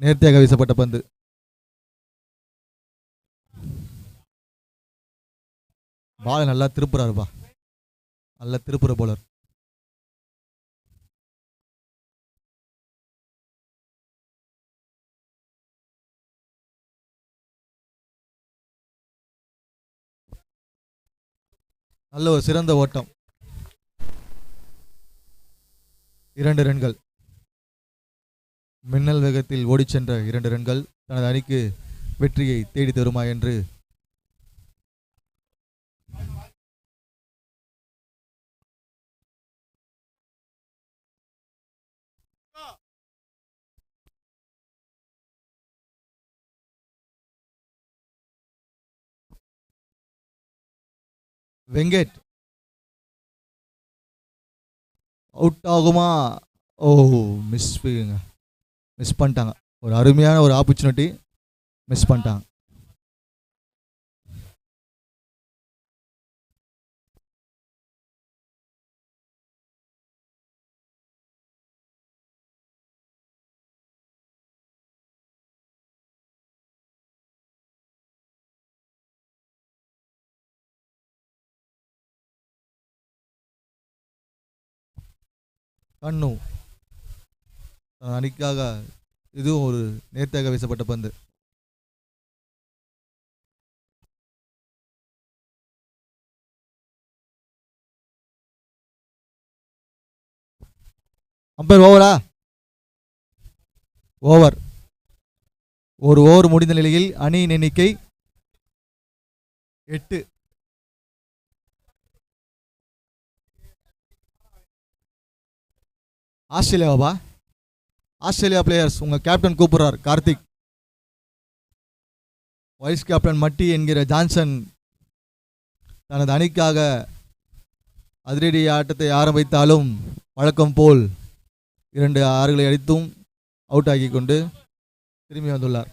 நேர்த்தியாக வீசப்பட்ட பந்து. பால் நல்லா திருப்புறாருப்பா, நல்ல திருப்புற பவுலர். நல்ல ஒரு சிறந்த ஓட்டம். 2 ரன்கள். மின்னல் வேகத்தில் ஓடிச் சென்ற 2 ரன்கள் தனது அணிக்கு வெற்றியை தேடி தருமா என்று வெங்கட் அவுட் ஆகுமா? ஓ, மிஸ் பண்ணிட்டாங்க. ஒரு அருமையான ஒரு ஆப்பர்ச்சுனிட்டி மிஸ் பண்ணிட்டாங்க. கண்ணு அணிக்காக இதுவும் ஒரு நேர்த்தியாக வீசப்பட்ட பந்து. அம்பையர் ஓவரா? ஓவர். ஒரு ஓவர் முடிந்த நிலையில் அணியின் எண்ணிக்கை 8. ஆஸ்திரேலியாவா? ஆஸ்திரேலியா பிளேயர்ஸ் உங்கள் கேப்டன் கூப்பிடுறார். கார்த்திக். வைஸ் கேப்டன் மட்டி என்கிற ஜான்சன் தனது அணிக்காக அதிரடி ஆட்டத்தை ஆரம்பித்தாலும் வழக்கம் போல் 2 ஆறுகளை அடித்தும் அவுட் ஆகி கொண்டு திரும்பி வந்துள்ளார்.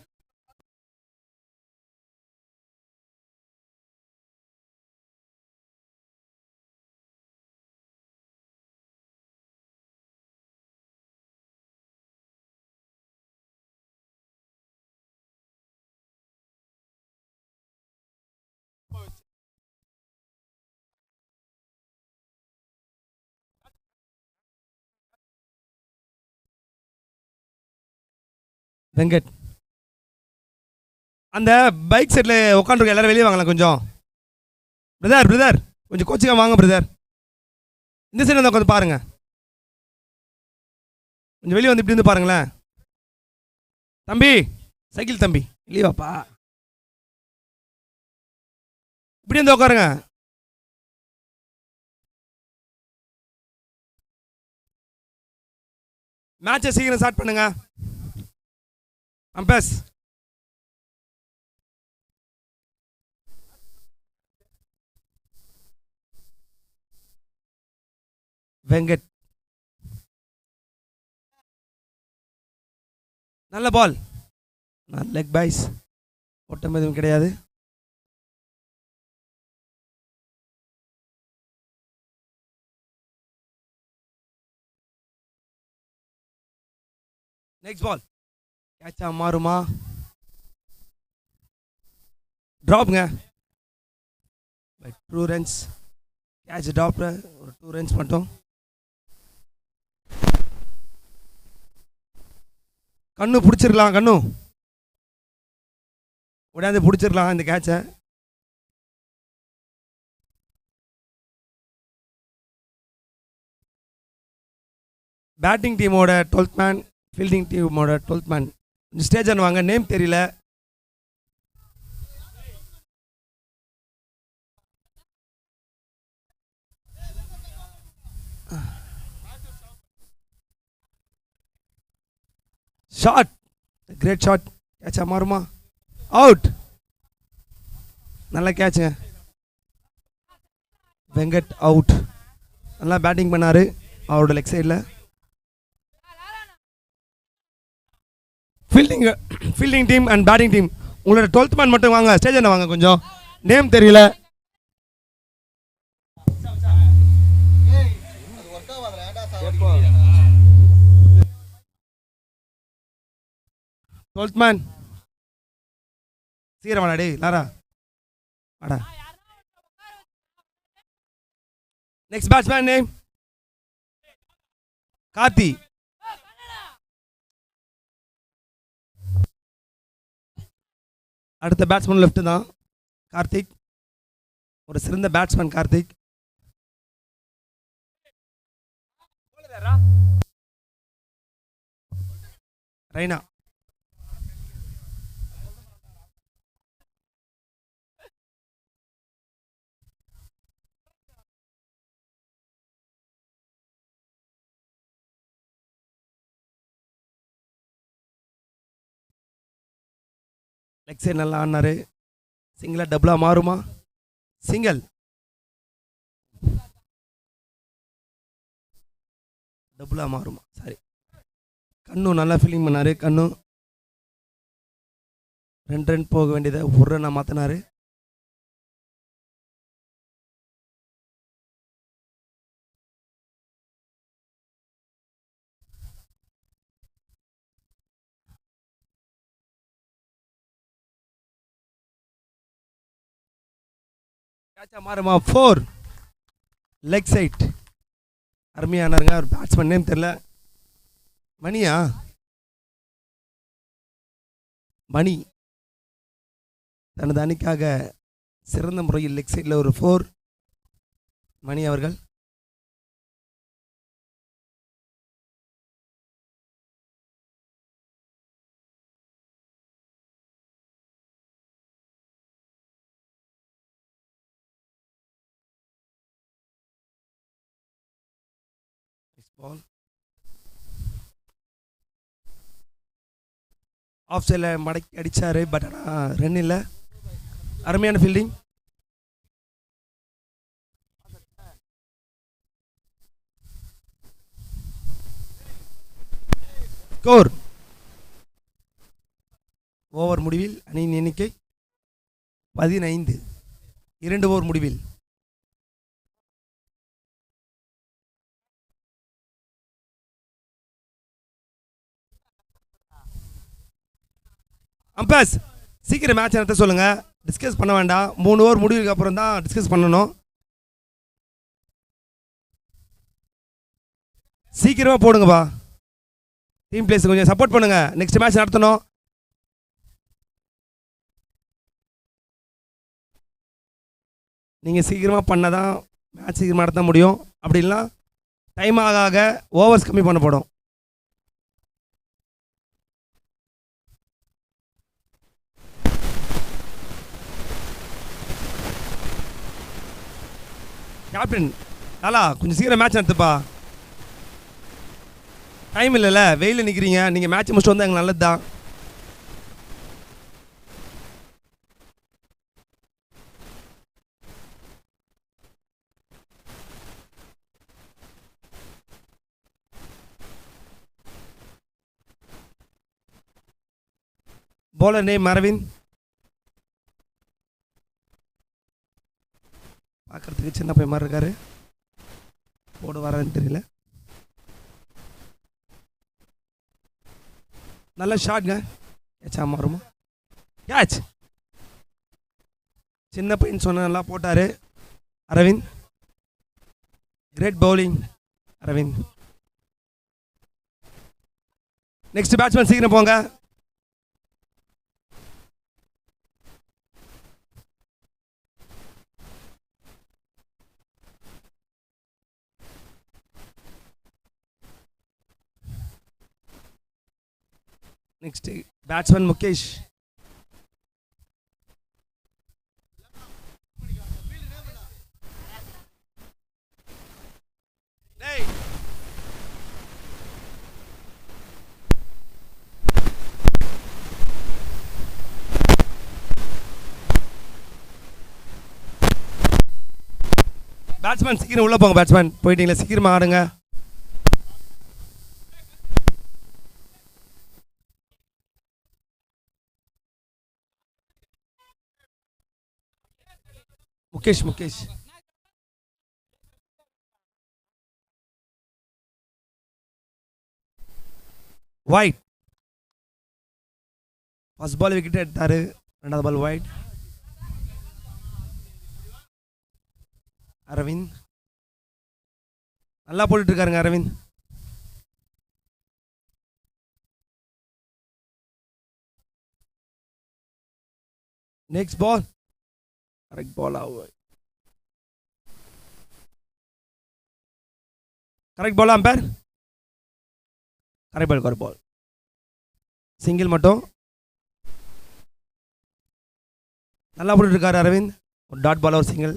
வெங்கட். அந்த பைக் செட்டில் உட்காந்துருக்க எல்லாரும் வெளியே வாங்கலாம் கொஞ்சம். பிரதர் கொஞ்சம் கோச்சிக்காக வாங்க பிரதர். இந்த சைடு வந்து உட்காந்து பாருங்க. கொஞ்சம் வெளியே வந்து இப்படி வந்து பாருங்களேன். தம்பி சைக்கிள் தம்பி இல்லையாப்பா, இப்படி வந்து உட்காருங்க. மேட்சை சீக்கிரம் ஸ்டார்ட் பண்ணுங்க. அம்பஸ் வெங்கட் நல்ல பால், நல்ல லெக் பாய்ஸ், ஓட்டம் எதுவும் கிடையாது. நெக்ஸ்ட் பால் கேட்சா மாறுமா? ட்ராப்ங்க. Bye 2 runs. கேட்ச் ட்ராப், ஒரு 2 ரன்ஸ் மட்டும். கண்ணு பிடிச்சிருக்கலாம், கண்ணு உடையாந்து பிடிச்சிருக்கலாம் இந்த கேட்சை. பேட்டிங் டீமோட 12th மேன், ஃபீல்டிங் டீமோட 12th மேன். கொஞ்சம் ஸ்டேஜ் அனுவாங்க, நேம் தெரியல. Shot, great shot. கேட்சா மாறுமா? அவுட். நல்லா கேட்சுங்க. வெங்கட் அவுட். நல்லா பேட்டிங் பண்ணாரு அவரோட லெக் சைடில். Fielding team and batting team, உங்களோட 12th மேன் மட்டும் வாங்க, ஸ்டேஜ் என்ன வாங்க. கொஞ்சம் நேம் தெரியல. டுவெல்த் மேன் சீக்கிரம் வாடா டேய் லாரா வாடா. Next batsman name Karthi. அடுத்த பேட்ஸ்மேன் லெஃப்ட் தான் கார்த்திக், ஒரு சிறந்த batsman Karthik. Raina. Leg side நல்லா ஆடினாரு. சிங்கிளா டபுளா மாறுமா? சிங்கிள். டபுளா மாறுமா? சரி. கண்ணு நல்லா ஃபீலிங் பண்ணாரு. கண்ணு 2 ரன் போக வேண்டியதை 1 ரன்னாக மாற்றினாரு. கேட்சா மாறுமா? 4. லெக் சைட் அருமையானாருங்க. ஒரு பேட்ஸ்மேன் நேம் தெரியல. மணியா? மணி தனது அணிக்காக சிறந்த முறையில் லெக் சைடில் ஒரு 4. மணி அவர்கள். பால் ஆஃப் சைடில் மடக்கி அடித்தார். பட் ஆனால் ரன் இல்லை. அருமையான ஃபீல்டிங். ஸ்கோர் ஓவர் முடிவில் அணியின் எண்ணிக்கை 15. 2 ஓவர் முடிவில். அம்பஸ் சீக்கிரம் மேட்ச் நடத்த சொல்லுங்க. டிஸ்கஸ் பண்ண வேண்டாம். 3 ஓவர் முடிவுக்கு அப்புறம் தான் டிஸ்கஸ் பண்ணணும். சீக்கிரமா போடுங்கப்பா. டீம் பிளேஸ் கொஞ்சம் சப்போர்ட் பண்ணுங்க. நெக்ஸ்ட் மேட்ச் நடத்தணும். நீங்கள் சீக்கிரமாக பண்ணால் தான் மேட்ச் சீக்கிரமாக நடத்த முடியும். அப்படி இல்லைனா டைம் ஆக ஆக ஓவர்ஸ் கம்மி பண்ணப்படும். கேப்டன் லாலா கொஞ்சம் சீக்கிரம் மேட்ச் நடத்துப்பா. டைம் இல்லைல்ல, வெயிலில் நிற்கிறீங்க. நீங்கள் மேட்ச் முடிச்சுட்டு வந்தால் எங்களுக்கு நல்லது தான். bowler name Aravind. பார்க்கறதுக்கு சின்ன பையன் மாதிரி இருக்காரு. போடு வரான்னு தெரியல. நல்ல ஷாட்ங்க. ஏச்சா மாறுமா கேட்ச். சின்ன பையன் சொன்ன நல்லா போட்டார் Aravind. Great bowling Aravind. Next batsman சீக்கிரம் போங்க. Next batsman Mukesh. Hey. Batsman சீக்கிரம் உள்ள போங்க. பேட்ஸ்மேன் போயிட்டீங்களா, சீக்கிரமா ஆடுங்க. Mukesh wide. First ball wicket எடுத்தாரு, ரெண்டாவது பால் வைட். அரவிந்த் நல்லா போட்டுட்டு இருக்காருங்க Aravind. Next ball correct ball हुआ. Correct ball umpire. Correct ball single மட்டும் நல்லா போட்டுட்டு இருக்காரு அரவிந்த். ஒரு டாட் பால் ஒரு சிங்கிள்.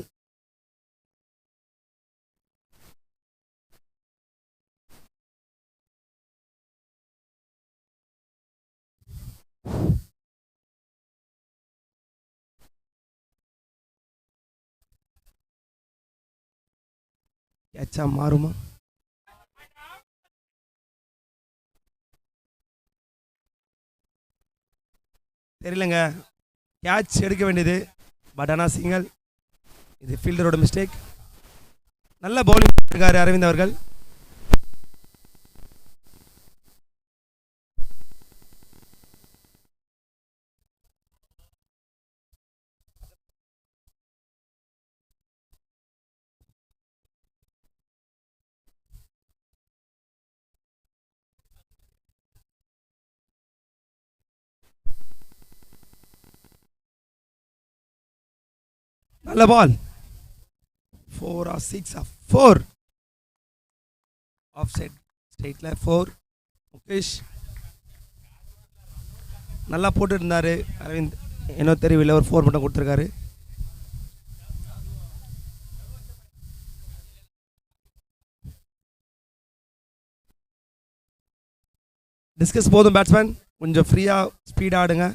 கேட்சா மாறுமா? தெரியலங்க. கேட்ச் எடுக்க வேண்டியது, பட் ஆனால் சிங்கிள். இது ஃபீல்டரோட மிஸ்டேக். நல்ல பவுலிங் இருக்காரு அரவிந்த் அவர்கள். நல்ல பால். 4 or 6 or 4 ஆஃப்சைட் ஸ்ட்ரைட்ல 4. முகேஷ் நல்லா போட்டு இருந்தாரு அரவிந்த். என்ன தெரியவில்லை, ஒரு 4 மட்டும் கொடுத்துருக்காரு. டிஸ்கஸ் போதும் பேட்ஸ்மேன், கொஞ்சம் ஃப்ரீயாக ஸ்பீடாக ஆடுங்க.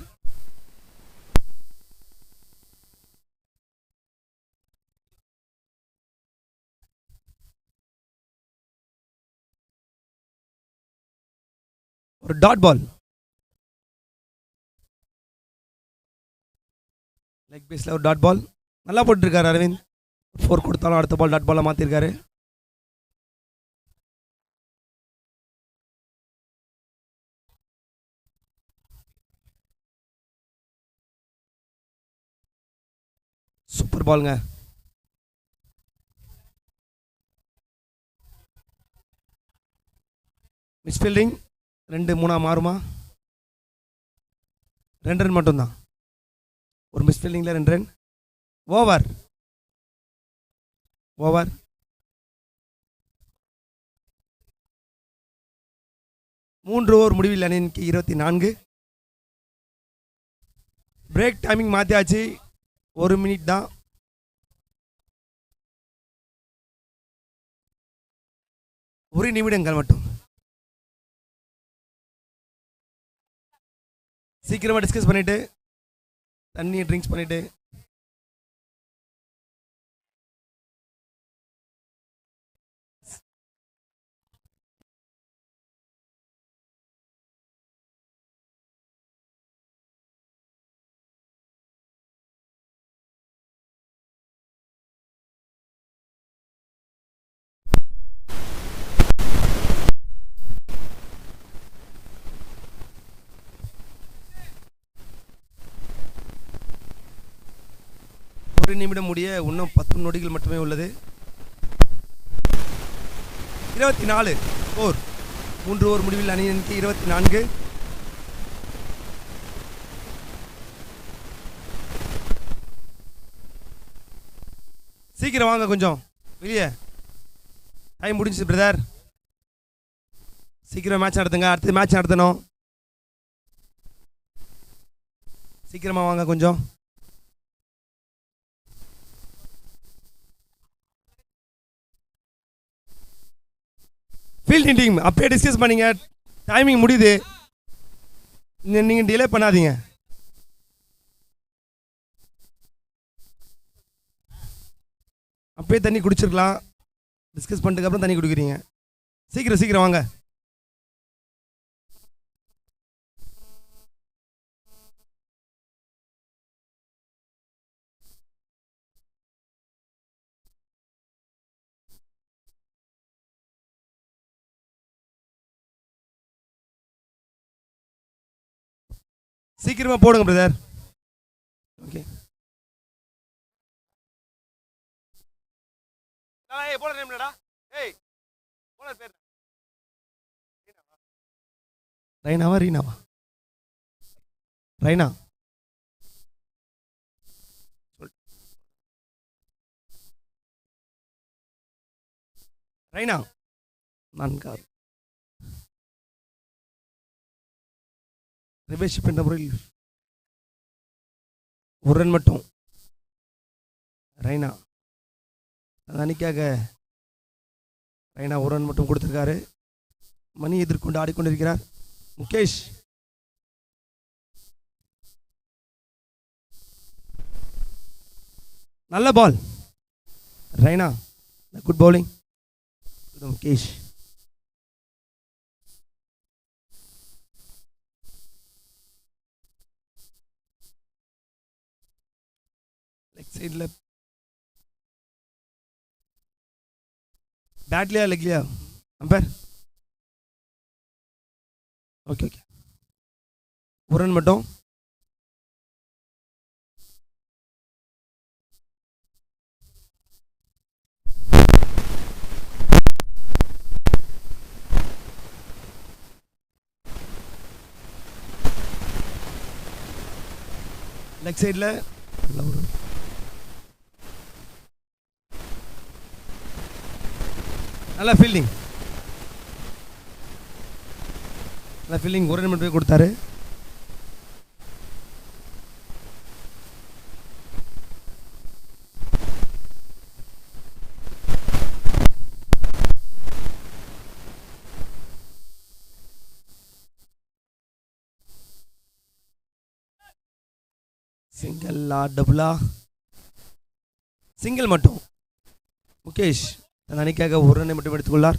ஒரு டாட் பால் லெக் பேஸில் ஒரு டாட் பால் நல்லா போட்டுருக்காரு அரவிந்த். 4 கொடுத்தாலும் அடுத்த பால் டாட் பாலாக மாற்றிருக்காரு. சூப்பர் பாலுங்க. Miss fielding. 2-3 மாறுமா? 2 ரன் மட்டும்தான். ஒரு மிஸ் ஃபீல்டிங்கில் 2 ரன். ஓவர் 3 ஓவர் முடிவில் அணிக்கு 24. பிரேக் டைமிங் மாற்றியாச்சு, 1 மினிட் தான். ஒரு நிமிடங்கள் மட்டும். சீக்கிரமாக டிஸ்கஸ் பண்ணிவிட்டு தண்ணியை ட்ரிங்க்ஸ் பண்ணிவிட்டு ஒரு நிமிடம் முடிய இன்னும் 10 நொடிகள் மட்டுமே உள்ளது. 24 ஸ்கோர். 3 ஓவர் முடிவில் அணிக்கு 24. சீக்கிரம் வாங்க, கொஞ்சம் வெளியே டைம் முடிஞ்சிச்சு பிரதர். சீக்கிரம் மேட்ச் நடத்துங்க, அடுத்து மேட்ச் நடத்தணும். சீக்கிரமா வாங்க கொஞ்சம். ஃபீல்டிங் டீம் அப்பயே டிஸ்கஸ் பண்ணிங்க, டைமிங் முடியுது, நீங்கள் டிலே பண்ணாதீங்க. அப்பயே தண்ணி குடிச்சிருக்கலாம், டிஸ்கஸ் பண்ணிட்டு அப்புறம் தண்ணி குடிக்கிறீங்க. சீக்கிரம் சீக்கிரம் வாங்க. சீக்கிரமா போடுங்க பிரதர். ஓகே, போட நேம்லடா. ஏய், போட பேர் ரைனாவா? ரீனாவா? ரைனா. ரைனா நான்காவது. ரிவேஷ் என்ற முறையில் 1 ரன் மட்டும். ரைனா அணிக்காக ரைனா 1 ரன் மட்டும் கொடுத்திருக்காரு. மணி எதிர்கொண்டு ஆடிக்கொண்டிருக்கிறார் முகேஷ். நல்ல ball Raina, good bowling Mukesh. Leg சைடில் பேட்லியா லெக்லியா அம்பேர்? ஓகே ஓகே, 1 ரன் மட்டும். லெக் சைடில் நல்ல ஃபீல்டிங், நல்ல ஃபீல்டிங். 1 ரன் மட்டுமே கொடுத்தாரு. சிங்கிளா டபுளா? சிங்கிள் மட்டும். முகேஷ் தன் அணிக்காக 1 ரன்னை மட்டும் எடுத்துக்கொள்ளார்.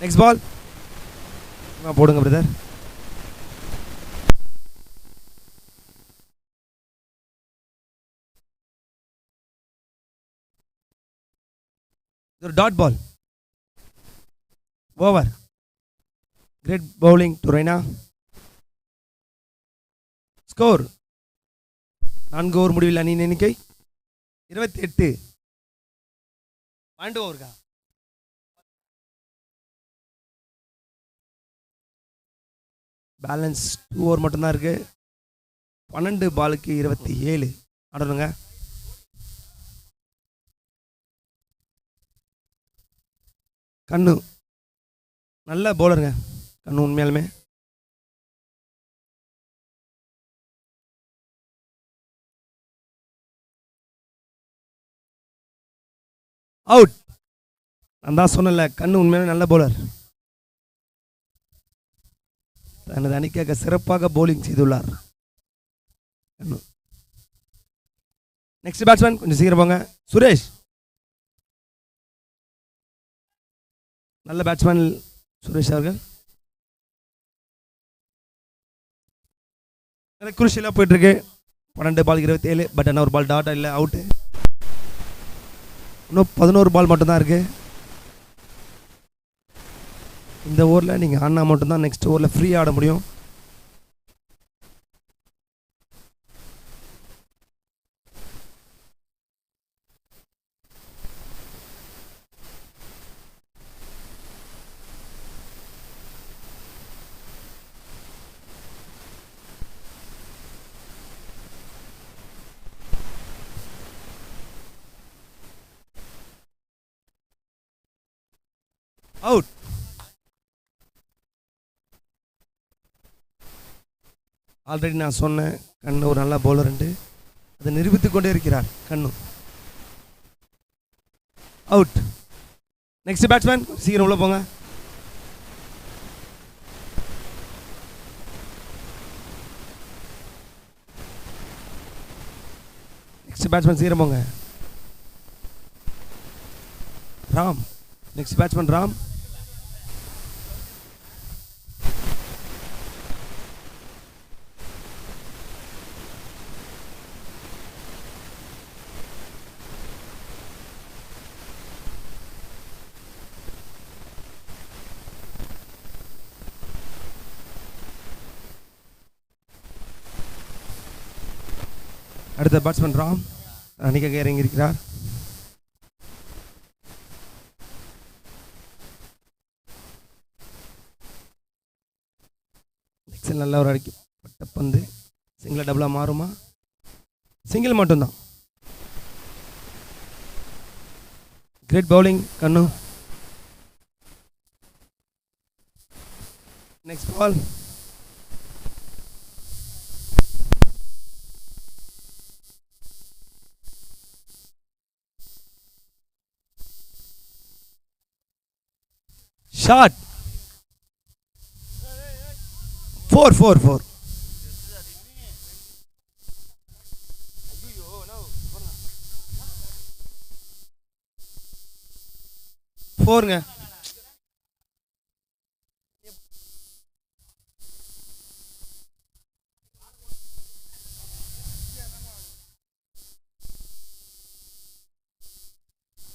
நெக்ஸ்ட் பால் போடுங்க பிரதர். ஒரு dot ball. Over. Great bowling to Raina. Score 4 over முடிவில் அணியின் எண்ணிக்கை 28. 12 ஓவருக்கா? பேலன்ஸ் 2 ஓவர் மட்டும்தான் இருக்கு. 12 பாலுக்கு 27 ஆடணுங்க. கண்ணு நல்ல பவுலருங்க. கண்ணு உண்மையாலுமே அவுட். நான் தான் சொன்னல, கண்ணு உண்மையாலுமே நல்ல பவுலர். தனது அணிக்காக சிறப்பாக பவுலிங் செய்துள்ளார். நெக்ஸ்ட் பேட்ஸ்மேன் கொஞ்சம் சீக்கிரம் போங்க. சுரேஷ் நல்ல பேட்ஸ்மேன் சுரேஷ் அவர்கள். குருஷிலாக போயிட்டு இருக்கு. 12 பால் 27. பட் என்ன ஒரு பால் டாட் இல்லை, அவுட்டு. இன்னும் 11 பால் மட்டும்தான் இருக்கு. இந்த ஓவரில் நீங்கள் ஆடினா மட்டும்தான் நெக்ஸ்ட் ஓவரில் ஃப்ரீ ஆட முடியும். அவுட். ஆல்ரெடி நான் சொன்னேன் கண்ணு ஒரு நல்ல பவுலர்ன்ட்டு. அதை நிரூபித்துக் கொண்டே இருக்கிறார் கண்ணு. அவுட். நெக்ஸ்ட் பேட்ஸ்மேன் சீக்கிரம் உள்ள போங்க. நெக்ஸ்ட் பேட்ஸ்மேன் சீக்கிரம் போங்க. ராம். Next batsman Ram. அடுத்த பேட்ஸ்மேன் ராம் அணிக்காக இறங்கியிருக்கிறார். நெக்ஸ்ட் நல்ல ஒரு அடிக்கப்பட்ட பந்து. சிங்கிள் டபுளாக மாறுமா? சிங்கிள் மட்டும்தான். கிரேட் பவுலிங் கண்ணு. Next ball. ஷாட். 4. ஃபோருங்க.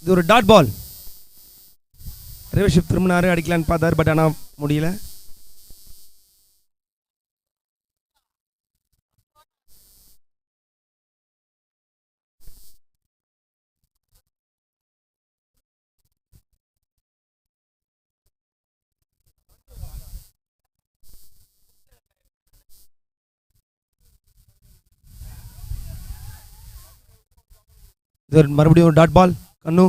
இது ஒரு டாட் பால். ரிவர்ஷிப் திரும்பினாரு, அடிக்கலான்னு பார்த்தாரு, பட் ஆனால் முடியல. இது மறுபடியும் ஒரு டாட் பால் கண்ணு.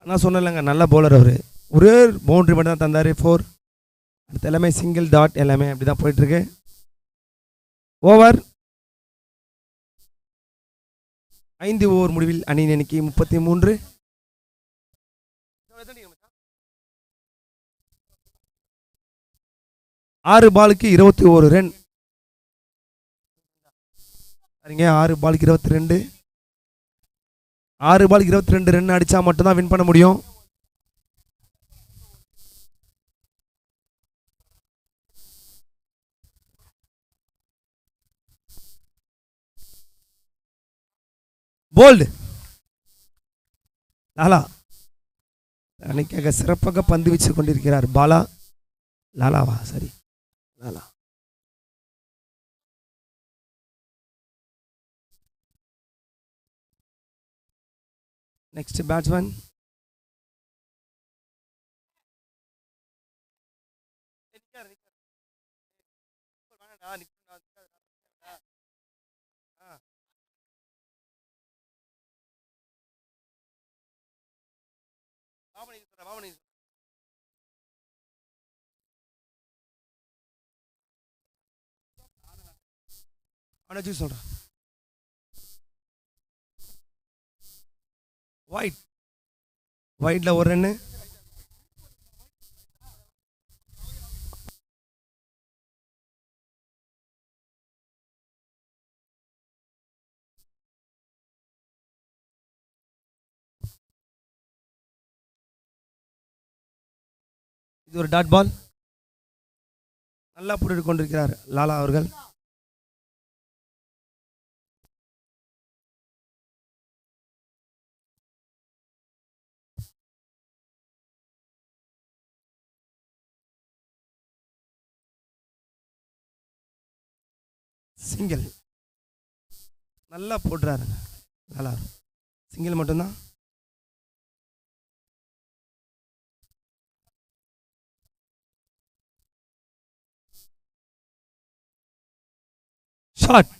நான் சொன்னேன்லங்க நல்ல பவுலர் அவர். ஒரே பவுண்டரி மட்டும் தான் தந்தார். 4. அடுத்த எல்லாமே சிங்கிள் டாட், எல்லாமே அப்படி தான் போயிட்டுருக்கு. ஓவர் 5 ஓவர் முடிவில் அணியின் எண்ணிக்கை 33. 6 பாலுக்கு 21 ரன். சரிங்க, 6 பாலுக்கு 22. 6 பாலுக்கு 22 ரன் அடித்தா மட்டும்தான் வின் பண்ண முடியும். போல்டு. லாலா அன்னைக்காக சிறப்பாக பந்து வீச்சு கொண்டிருக்கிறார். பாலா லாலாவா? சரி, லாலா. நெக்ஸ்ட் பேட்ஸ்மேன் அவனை சூஸ் சொல்கிறேன். ஒயிட்டில் ஒரு ரன்னு. இது ஒரு டாட் பால். நல்லா போட்டு கொண்டிருக்கிறார் லாலா அவர்கள். சிங்கிள் நல்லா போடுறாருங்க லாலா. சிங்கிள் மட்டும்தான். ஷாட்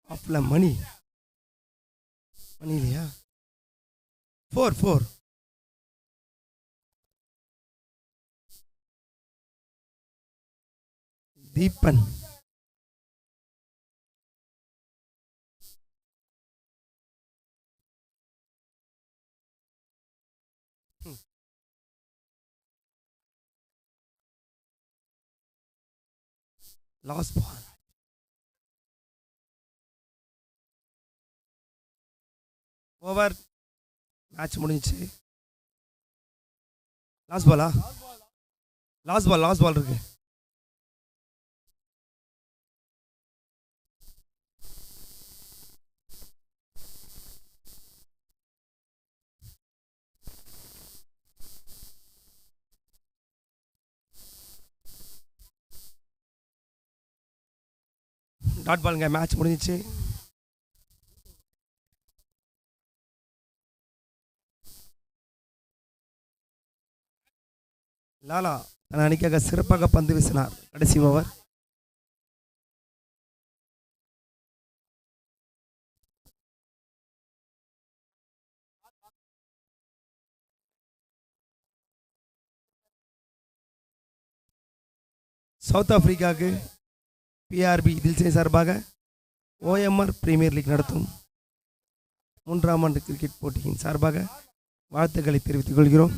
ஆஃப்ல மணி இல்லையா? 4 Deepan. Last ball. Over. Match முடிஞ்சிச்சு. லாஸ்ட் பாலா? லாஸ்ட் பால் இருக்கு. டாட் பாலுங்க. மேட்ச் முடிஞ்சிச்சு. லாலா தன் அணிக்காக சிறப்பாக பந்து வீசினார் கடைசி ஓவர். சவுத் ஆப்பிரிக்காவுக்கு பிஆர்பி தில்சே சார்பாக ஓஎம்ஆர் பிரீமியர் லீக் நடத்தும் 3ஆம் ஆண்டு கிரிக்கெட் போட்டியின் சார்பாக வாழ்த்துக்களை தெரிவித்துக் கொள்கிறோம்.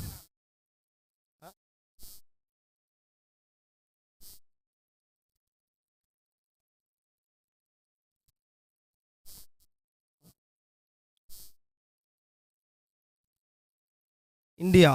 இந்தியா